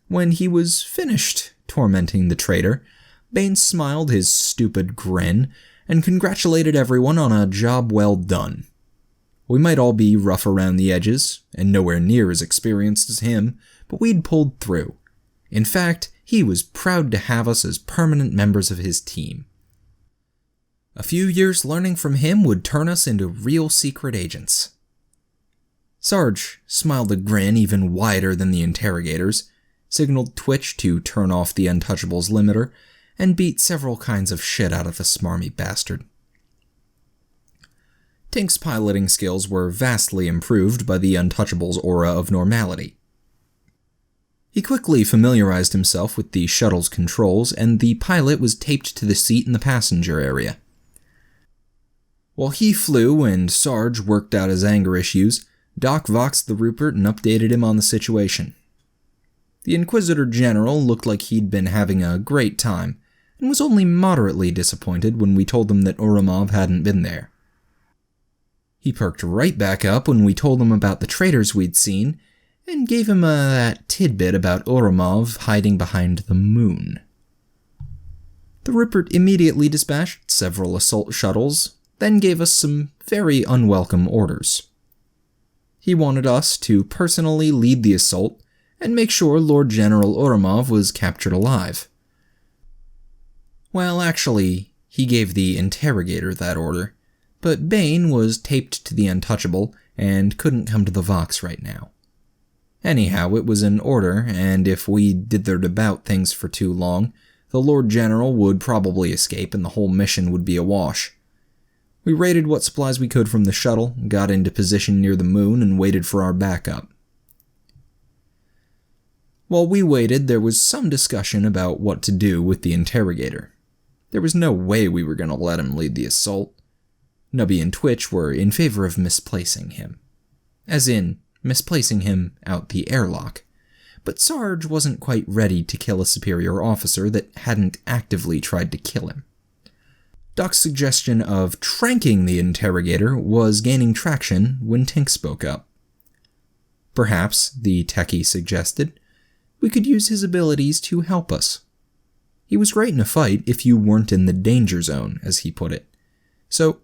When he was finished tormenting the traitor, Bane smiled his stupid grin and congratulated everyone on a job well done. We might all be rough around the edges, and nowhere near as experienced as him, but we'd pulled through. In fact, he was proud to have us as permanent members of his team. A few years learning from him would turn us into real secret agents. Sarge smiled a grin even wider than the interrogators, signaled Twitch to turn off the Untouchable's limiter, and beat several kinds of shit out of the smarmy bastard. Tink's piloting skills were vastly improved by the Untouchable's aura of normality. He quickly familiarized himself with the shuttle's controls, and the pilot was taped to the seat in the passenger area. While he flew and Sarge worked out his anger issues, Doc voxed the Rupert and updated him on the situation. The Inquisitor General looked like he'd been having a great time, and was only moderately disappointed when we told him that Ourumov hadn't been there. He perked right back up when we told him about the traitors we'd seen, and gave him that tidbit about Ourumov hiding behind the moon. The Rupert immediately dispatched several assault shuttles, then gave us some very unwelcome orders. He wanted us to personally lead the assault and make sure Lord General Ourumov was captured alive. Well, actually, he gave the interrogator that order, but Bane was taped to the Untouchable and couldn't come to the Vox right now. Anyhow, it was an order, and if we dithered about things for too long, the Lord General would probably escape and the whole mission would be a wash. We raided what supplies we could from the shuttle, got into position near the moon, and waited for our backup. While we waited, there was some discussion about what to do with the interrogator. There was no way we were going to let him lead the assault. Nubby and Twitch were in favor of misplacing him. As in, misplacing him out the airlock. But Sarge wasn't quite ready to kill a superior officer that hadn't actively tried to kill him. Doc's suggestion of tranking the interrogator was gaining traction when Tink spoke up. Perhaps, the techie suggested, we could use his abilities to help us. He was great in a fight if you weren't in the danger zone, as he put it. So,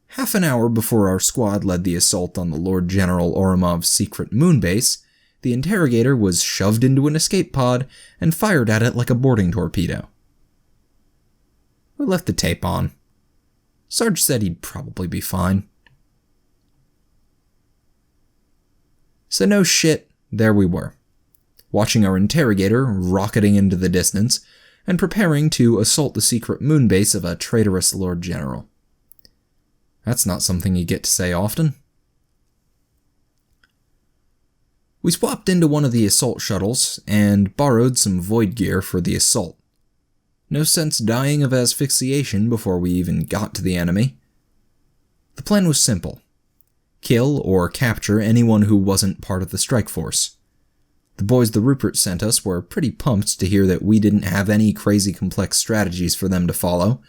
half an hour before our squad led the assault on the Lord General Ourumov's secret moonbase, the interrogator was shoved into an escape pod and fired at it like a boarding torpedo. We left the tape on. Sarge said he'd probably be fine. So no shit, there we were, watching our interrogator rocketing into the distance and preparing to assault the secret moonbase of a traitorous Lord General. That's not something you get to say often. We swapped into one of the assault shuttles and borrowed some void gear for the assault. No sense dying of asphyxiation before we even got to the enemy. The plan was simple. Kill or capture anyone who wasn't part of the strike force. The boys the Rupert sent us were pretty pumped to hear that we didn't have any crazy complex strategies for them to follow.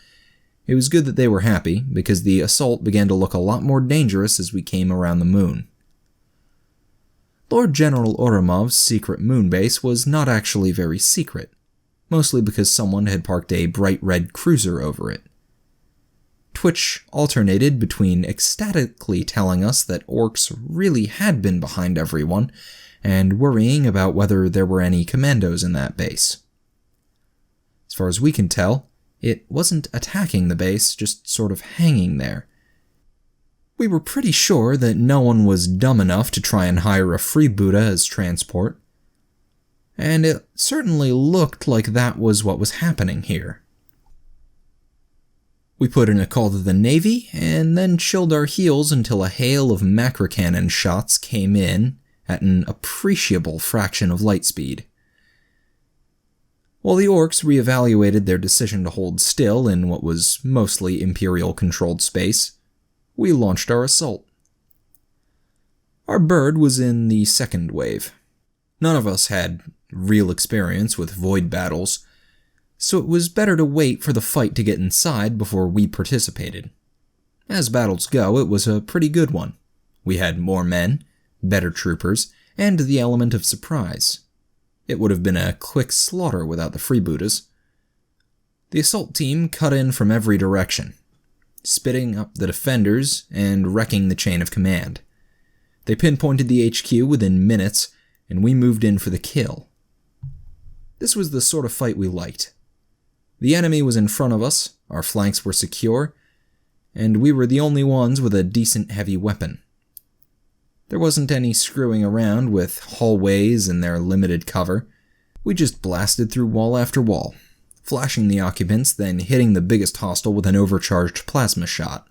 It was good that they were happy, because the assault began to look a lot more dangerous as we came around the moon. Lord General Ourumov's secret moonbase was not actually very secret, mostly because someone had parked a bright red cruiser over it. Twitch alternated between ecstatically telling us that orcs really had been behind everyone, and worrying about whether there were any commandos in that base. As far as we can tell, it wasn't attacking the base, just sort of hanging there. We were pretty sure that no one was dumb enough to try and hire a freebooter as transport. And it certainly looked like that was what was happening here. We put in a call to the Navy, and then chilled our heels until a hail of macrocannon shots came in at an appreciable fraction of light speed. While the orcs reevaluated their decision to hold still in what was mostly Imperial-controlled space, we launched our assault. Our bird was in the second wave. None of us had real experience with void battles, so it was better to wait for the fight to get inside before we participated. As battles go, it was a pretty good one. We had more men, better troopers, and the element of surprise. It would have been a quick slaughter without the freebooters. The assault team cut in from every direction, spitting up the defenders and wrecking the chain of command. They pinpointed the HQ within minutes, and we moved in for the kill. This was the sort of fight we liked. The enemy was in front of us, our flanks were secure, and we were the only ones with a decent heavy weapon. There wasn't any screwing around with hallways and their limited cover. We just blasted through wall after wall, flashing the occupants, then hitting the biggest hostile with an overcharged plasma shot.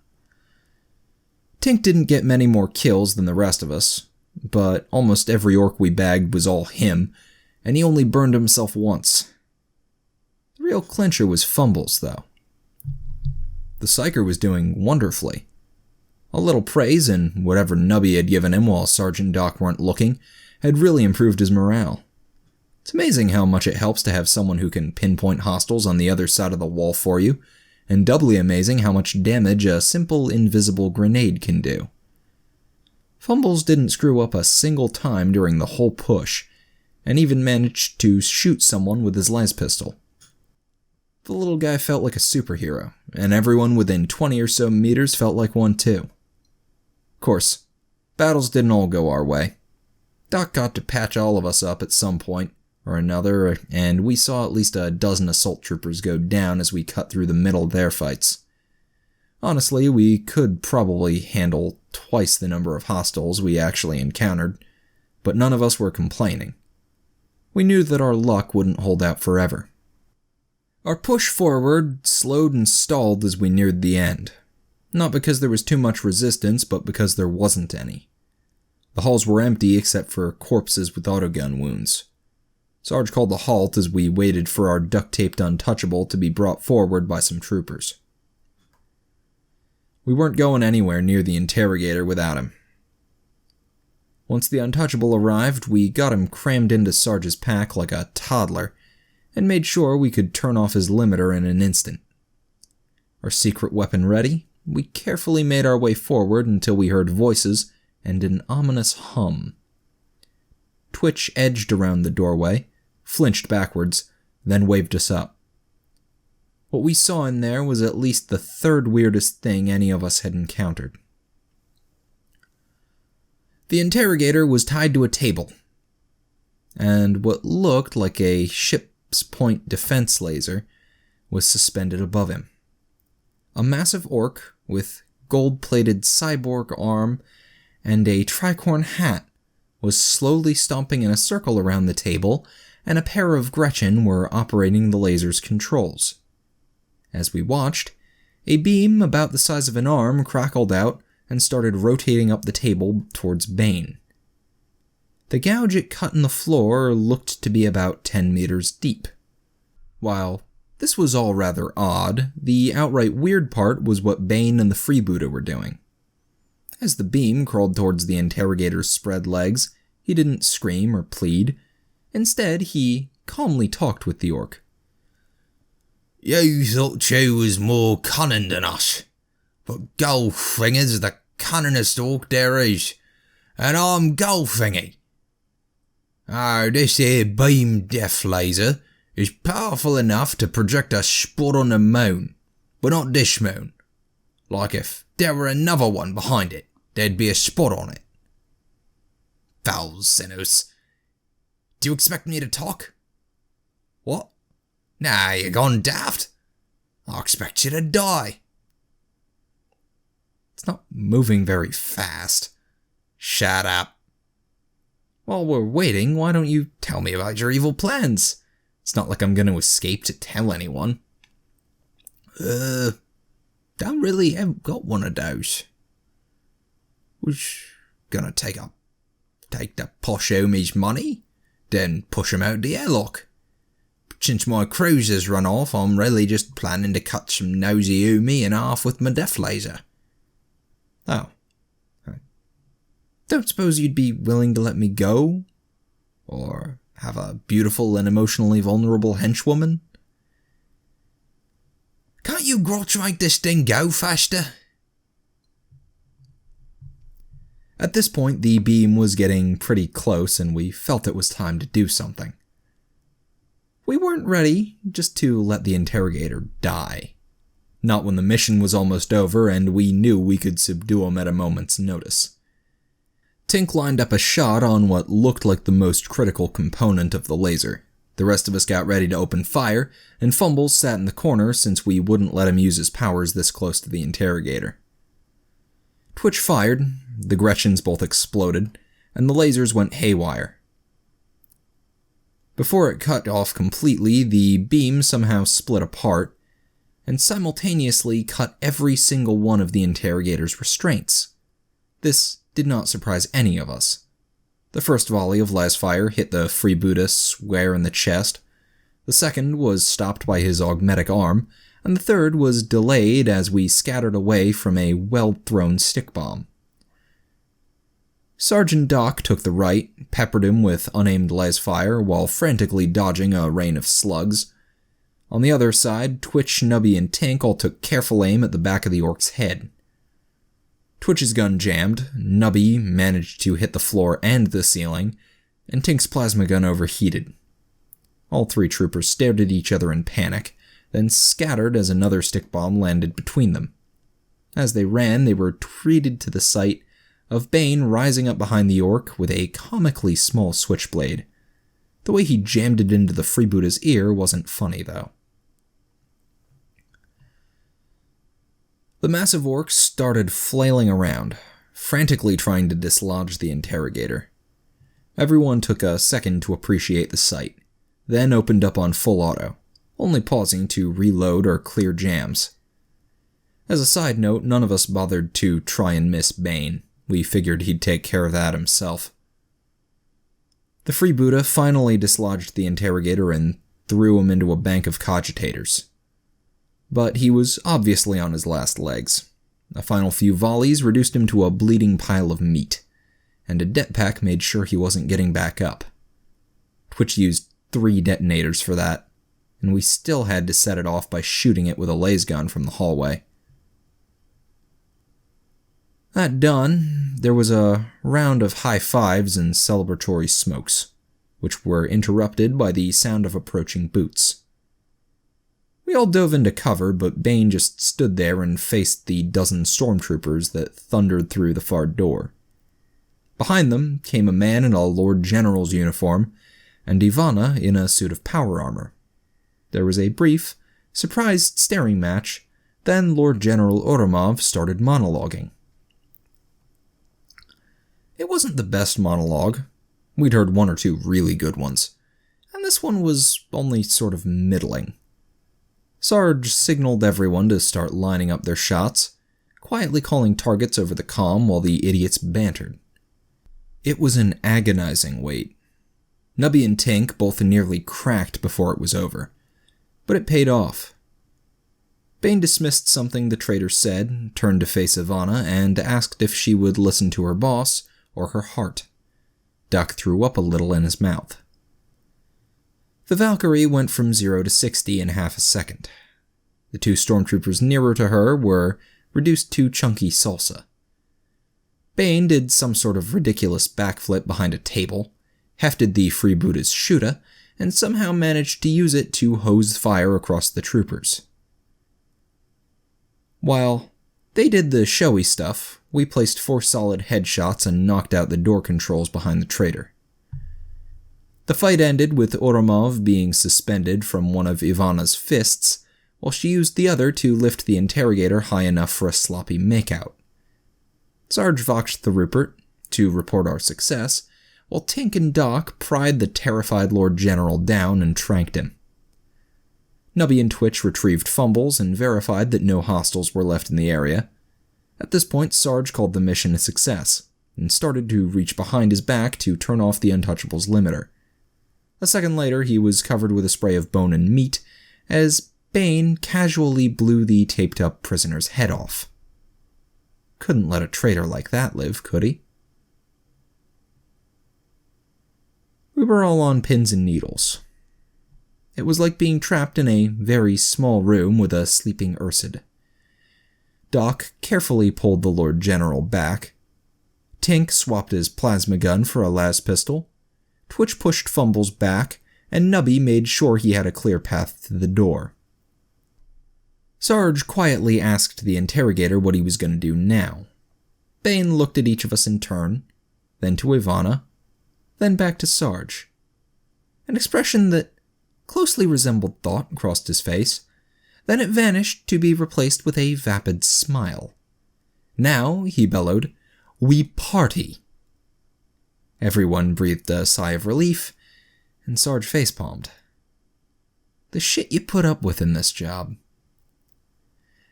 Tink didn't get many more kills than the rest of us, but almost every orc we bagged was all him, and he only burned himself once. The real clincher was Fumbles, though. The psyker was doing wonderfully. A little praise and whatever Nubby had given him while Sergeant Doc weren't looking had really improved his morale. It's amazing how much it helps to have someone who can pinpoint hostiles on the other side of the wall for you, and doubly amazing how much damage a simple invisible grenade can do. Fumbles didn't screw up a single time during the whole push, and even managed to shoot someone with his las pistol. The little guy felt like a superhero, and everyone within 20 or so meters felt like one too. Of course, battles didn't all go our way. Doc got to patch all of us up at some point or another, and we saw at least a dozen assault troopers go down as we cut through the middle of their fights. Honestly, we could probably handle twice the number of hostiles we actually encountered, but none of us were complaining. We knew that our luck wouldn't hold out forever. Our push forward slowed and stalled as we neared the end. Not because there was too much resistance, but because there wasn't any. The halls were empty except for corpses with autogun wounds. Sarge called a halt as we waited for our duct-taped untouchable to be brought forward by some troopers. We weren't going anywhere near the interrogator without him. Once the untouchable arrived, we got him crammed into Sarge's pack like a toddler, and made sure we could turn off his limiter in an instant. Our secret weapon ready, we carefully made our way forward until we heard voices and an ominous hum. Twitch edged around the doorway, flinched backwards, then waved us up. What we saw in there was at least the third weirdest thing any of us had encountered. The interrogator was tied to a table, and what looked like a ship's point defense laser was suspended above him. A massive orc with gold-plated cyborg arm and a tricorn hat was slowly stomping in a circle around the table, and a pair of Gretchen were operating the laser's controls. As we watched, a beam about the size of an arm crackled out and started rotating up the table towards Bane. The gouge it cut in the floor looked to be about 10 meters deep. While this was all rather odd, the outright weird part was what Bane and the freebooter were doing. As the beam crawled towards the interrogator's spread legs, he didn't scream or plead. Instead, he calmly talked with the orc. You thought you was more cunning than us, but Goldfinger's the cunningest orc there is, and I'm Goldfinger. Oh, this here beam death laser is powerful enough to project a spot on the moon, but not this moon. Like if there were another one behind it, there'd be a spot on it. Foul sinners. Do you expect me to talk? What? Nah, you're gone daft. I expect you to die. It's not moving very fast. Shut up. While we're waiting, why don't you tell me about your evil plans? It's not like I'm going to escape to tell anyone. Don't really have got one of those. Was gonna take the posh homies' money, then push 'em out the airlock. But since my cruiser's run off, I'm really just planning to cut some nosy homie in half with my death laser. Oh. I don't suppose you'd be willing to let me go? Or have a beautiful and emotionally vulnerable henchwoman? Can't you grotch make this thing go faster? At this point, the beam was getting pretty close, and we felt it was time to do something. We weren't ready just to let the interrogator die. Not when the mission was almost over, and we knew we could subdue him at a moment's notice. Tink lined up a shot on what looked like the most critical component of the laser. The rest of us got ready to open fire, and Fumbles sat in the corner since we wouldn't let him use his powers this close to the interrogator. Twitch fired, the Gretchens both exploded, and the lasers went haywire. Before it cut off completely, the beam somehow split apart, and simultaneously cut every single one of the interrogator's restraints. This did not surprise any of us. The first volley of lasfire hit the freebooter square in the chest, the second was stopped by his augmetic arm, and the third was delayed as we scattered away from a well-thrown stick bomb. Sergeant Doc took the right, peppered him with unaimed lasfire while frantically dodging a rain of slugs. On the other side, Twitch, Nubby, and Tink all took careful aim at the back of the orc's head. Twitch's gun jammed, Nubby managed to hit the floor and the ceiling, and Tink's plasma gun overheated. All three troopers stared at each other in panic, then scattered as another stick bomb landed between them. As they ran, they were treated to the sight of Bane rising up behind the orc with a comically small switchblade. The way he jammed it into the freebooter's ear wasn't funny, though. The massive orc started flailing around, frantically trying to dislodge the interrogator. Everyone took a second to appreciate the sight, then opened up on full auto, only pausing to reload or clear jams. As a side note, none of us bothered to try and miss Bane. We figured he'd take care of that himself. The freebooter finally dislodged the interrogator and threw him into a bank of cogitators. But he was obviously on his last legs. A final few volleys reduced him to a bleeding pile of meat, and a det pack made sure he wasn't getting back up. Twitch used 3 detonators for that, and we still had to set it off by shooting it with a laser gun from the hallway. That done, there was a round of high fives and celebratory smokes, which were interrupted by the sound of approaching boots. We all dove into cover, but Bane just stood there and faced the dozen stormtroopers that thundered through the far door. Behind them came a man in a Lord General's uniform, and Ivana in a suit of power armor. There was a brief, surprised staring match, then Lord General Oromov started monologuing. It wasn't the best monologue. We'd heard 1 or 2 really good ones, and this one was only sort of middling. Sarge signaled everyone to start lining up their shots, quietly calling targets over the comm while the idiots bantered. It was an agonizing wait. Nubby and Tink both nearly cracked before it was over, but it paid off. Bane dismissed something the traitor said, turned to face Ivana, and asked if she would listen to her boss or her heart. Duck threw up a little in his mouth. The Valkyrie went from 0 to 60 in half a second. The 2 stormtroopers nearer to her were reduced to chunky salsa. Bane did some sort of ridiculous backflip behind a table, hefted the freebooter's shooter, and somehow managed to use it to hose fire across the troopers. While they did the showy stuff, we placed 4 solid headshots and knocked out the door controls behind the traitor. The fight ended with Oromov being suspended from one of Ivana's fists, while she used the other to lift the interrogator high enough for a sloppy makeout. Sarge voxed the Rupert to report our success, while Tink and Doc pried the terrified Lord General down and tranked him. Nubby and Twitch retrieved fumbles and verified that no hostiles were left in the area. At this point, Sarge called the mission a success, and started to reach behind his back to turn off the Untouchable's limiter. A second later, he was covered with a spray of bone and meat, as Bane casually blew the taped-up prisoner's head off. Couldn't let a traitor like that live, could he? We were all on pins and needles. It was like being trapped in a very small room with a sleeping Ursid. Doc carefully pulled the Lord General back. Tink swapped his plasma gun for a las pistol. Twitch pushed Fumbles back, and Nubby made sure he had a clear path to the door. Sarge quietly asked the interrogator what he was going to do now. Bane looked at each of us in turn, then to Ivana, then back to Sarge. An expression that closely resembled thought crossed his face, then it vanished to be replaced with a vapid smile. Now, he bellowed, "We party!" Everyone breathed a sigh of relief, and Sarge facepalmed. The shit you put up with in this job.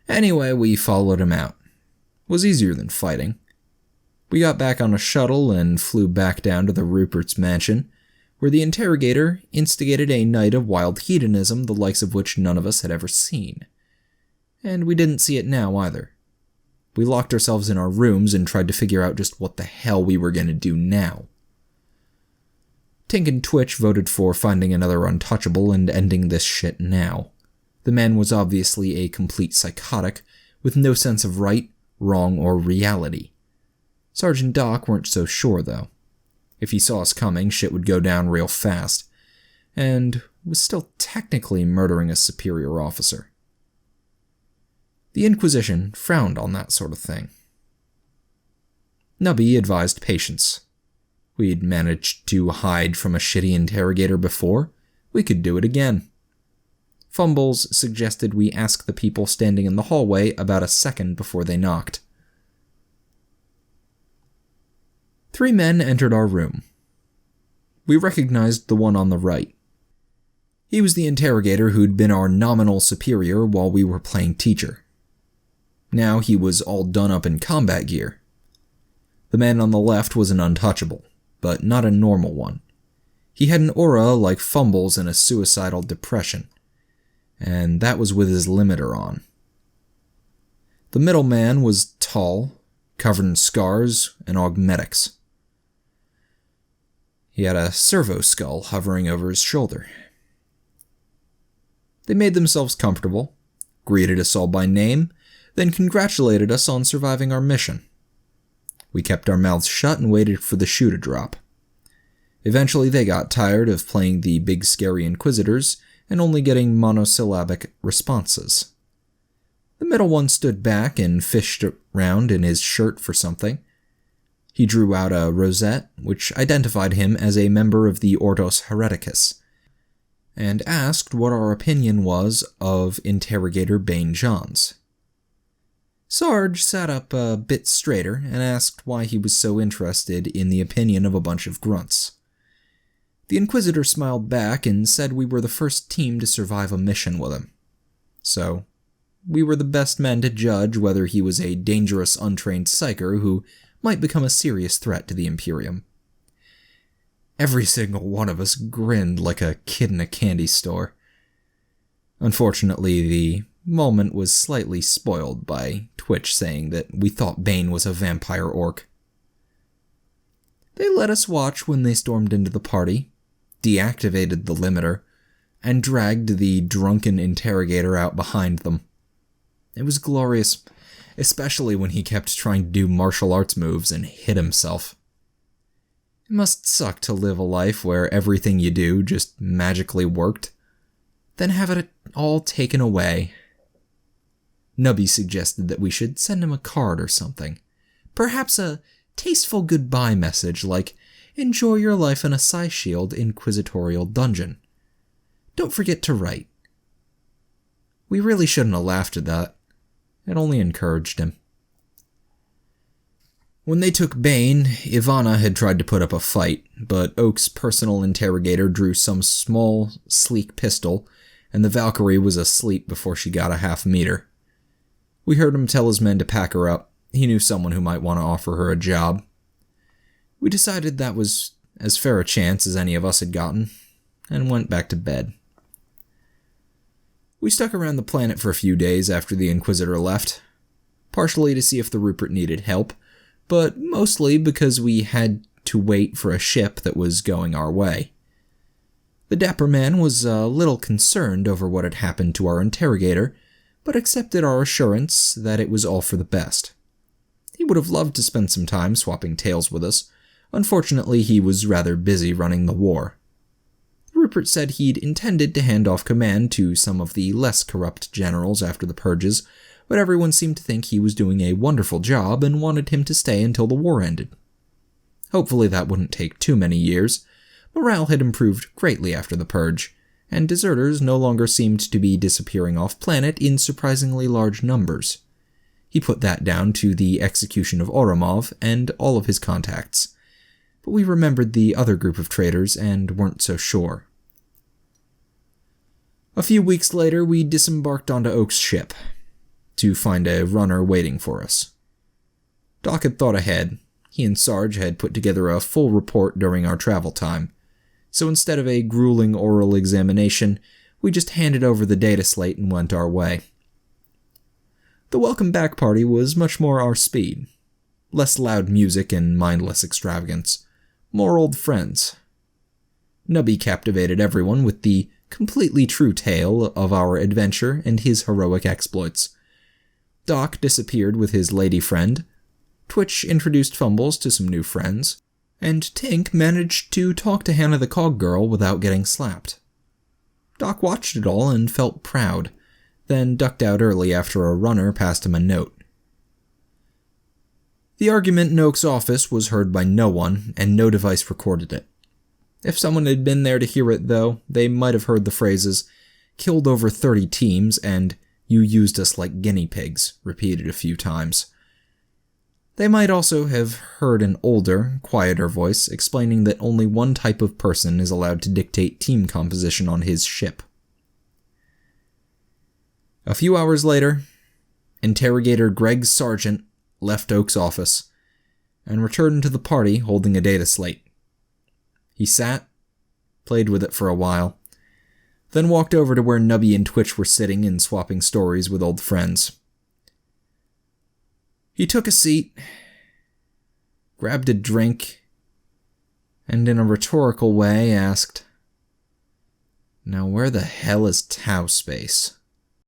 Anyway, we followed him out. It was easier than fighting. We got back on a shuttle and flew back down to the Rupert's mansion, where the interrogator instigated a night of wild hedonism the likes of which none of us had ever seen. And we didn't see it now either. We locked ourselves in our rooms and tried to figure out just what the hell we were going to do now. Tink and Twitch voted for finding another untouchable and ending this shit now. The man was obviously a complete psychotic, with no sense of right, wrong, or reality. Sergeant Doc weren't so sure, though. If he saw us coming, shit would go down real fast. And was still technically murdering a superior officer. The Inquisition frowned on that sort of thing. Nubby advised patience. We'd managed to hide from a shitty interrogator before. We could do it again. Fumbles suggested we ask the people standing in the hallway about a second before they knocked. 3 men entered our room. We recognized the one on the right. He was the interrogator who'd been our nominal superior while we were playing teacher. Now he was all done up in combat gear. The man on the left was an untouchable, but not a normal one. He had an aura like Fumbles in a suicidal depression, and that was with his limiter on. The middle man was tall, covered in scars and augmetics. He had a servo skull hovering over his shoulder. They made themselves comfortable, greeted us all by name, then congratulated us on surviving our mission. We kept our mouths shut and waited for the shoe to drop. Eventually they got tired of playing the big scary inquisitors and only getting monosyllabic responses. The middle one stood back and fished around in his shirt for something. He drew out a rosette, which identified him as a member of the Ordos Hereticus, and asked what our opinion was of Interrogator Bane Johns. Sarge sat up a bit straighter and asked why he was so interested in the opinion of a bunch of grunts. The Inquisitor smiled back and said we were the first team to survive a mission with him. So, we were the best men to judge whether he was a dangerous, untrained psyker who might become a serious threat to the Imperium. Every single one of us grinned like a kid in a candy store. Unfortunately, the moment was slightly spoiled by Twitch saying that we thought Bane was a vampire orc. They let us watch when they stormed into the party, deactivated the limiter, and dragged the drunken interrogator out behind them. It was glorious, especially when he kept trying to do martial arts moves and hit himself. It must suck to live a life where everything you do just magically worked, then have it all taken away. Nubby suggested that we should send him a card or something. Perhaps a tasteful goodbye message like, "Enjoy your life in a Psy-Shield inquisitorial dungeon. Don't forget to write." We really shouldn't have laughed at that. It only encouraged him. When they took Bane, Ivana had tried to put up a fight, but Oak's personal interrogator drew some small, sleek pistol, and the Valkyrie was asleep before she got a half-meter. We heard him tell his men to pack her up. He knew someone who might want to offer her a job. We decided that was as fair a chance as any of us had gotten, and went back to bed. We stuck around the planet for a few days after the Inquisitor left, partially to see if the Rupert needed help, but mostly because we had to wait for a ship that was going our way. The dapper man was a little concerned over what had happened to our interrogator, but accepted our assurance that it was all for the best. He would have loved to spend some time swapping tales with us. Unfortunately, he was rather busy running the war. Rupert said he'd intended to hand off command to some of the less corrupt generals after the purges, but everyone seemed to think he was doing a wonderful job and wanted him to stay until the war ended. Hopefully that wouldn't take too many years. Morale had improved greatly after the purge, and deserters no longer seemed to be disappearing off-planet in surprisingly large numbers. He put that down to the execution of Oromov and all of his contacts, but we remembered the other group of traitors and weren't so sure. A few weeks later, we disembarked onto Oak's ship to find a runner waiting for us. Doc had thought ahead. He and Sarge had put together a full report during our travel time, so instead of a grueling oral examination, we just handed over the data slate and went our way. The welcome back party was much more our speed. Less loud music and mindless extravagance. More old friends. Nubby captivated everyone with the completely true tale of our adventure and his heroic exploits. Doc disappeared with his lady friend. Twitch introduced Fumbles to some new friends, and Tink managed to talk to Hannah the Cog Girl without getting slapped. Doc watched it all and felt proud, then ducked out early after a runner passed him a note. The argument in Oak's office was heard by no one, and no device recorded it. If someone had been there to hear it, though, they might have heard the phrases, "killed over 30 teams," and "you used us like guinea pigs," repeated a few times. They might also have heard an older, quieter voice explaining that only one type of person is allowed to dictate team composition on his ship. A few hours later, Interrogator Greg Sargent left Oak's office and returned to the party holding a data slate. He sat, played with it for a while, then walked over to where Nubby and Twitch were sitting and swapping stories with old friends. He took a seat, grabbed a drink, and in a rhetorical way asked, "Now where the hell is Tau Space?"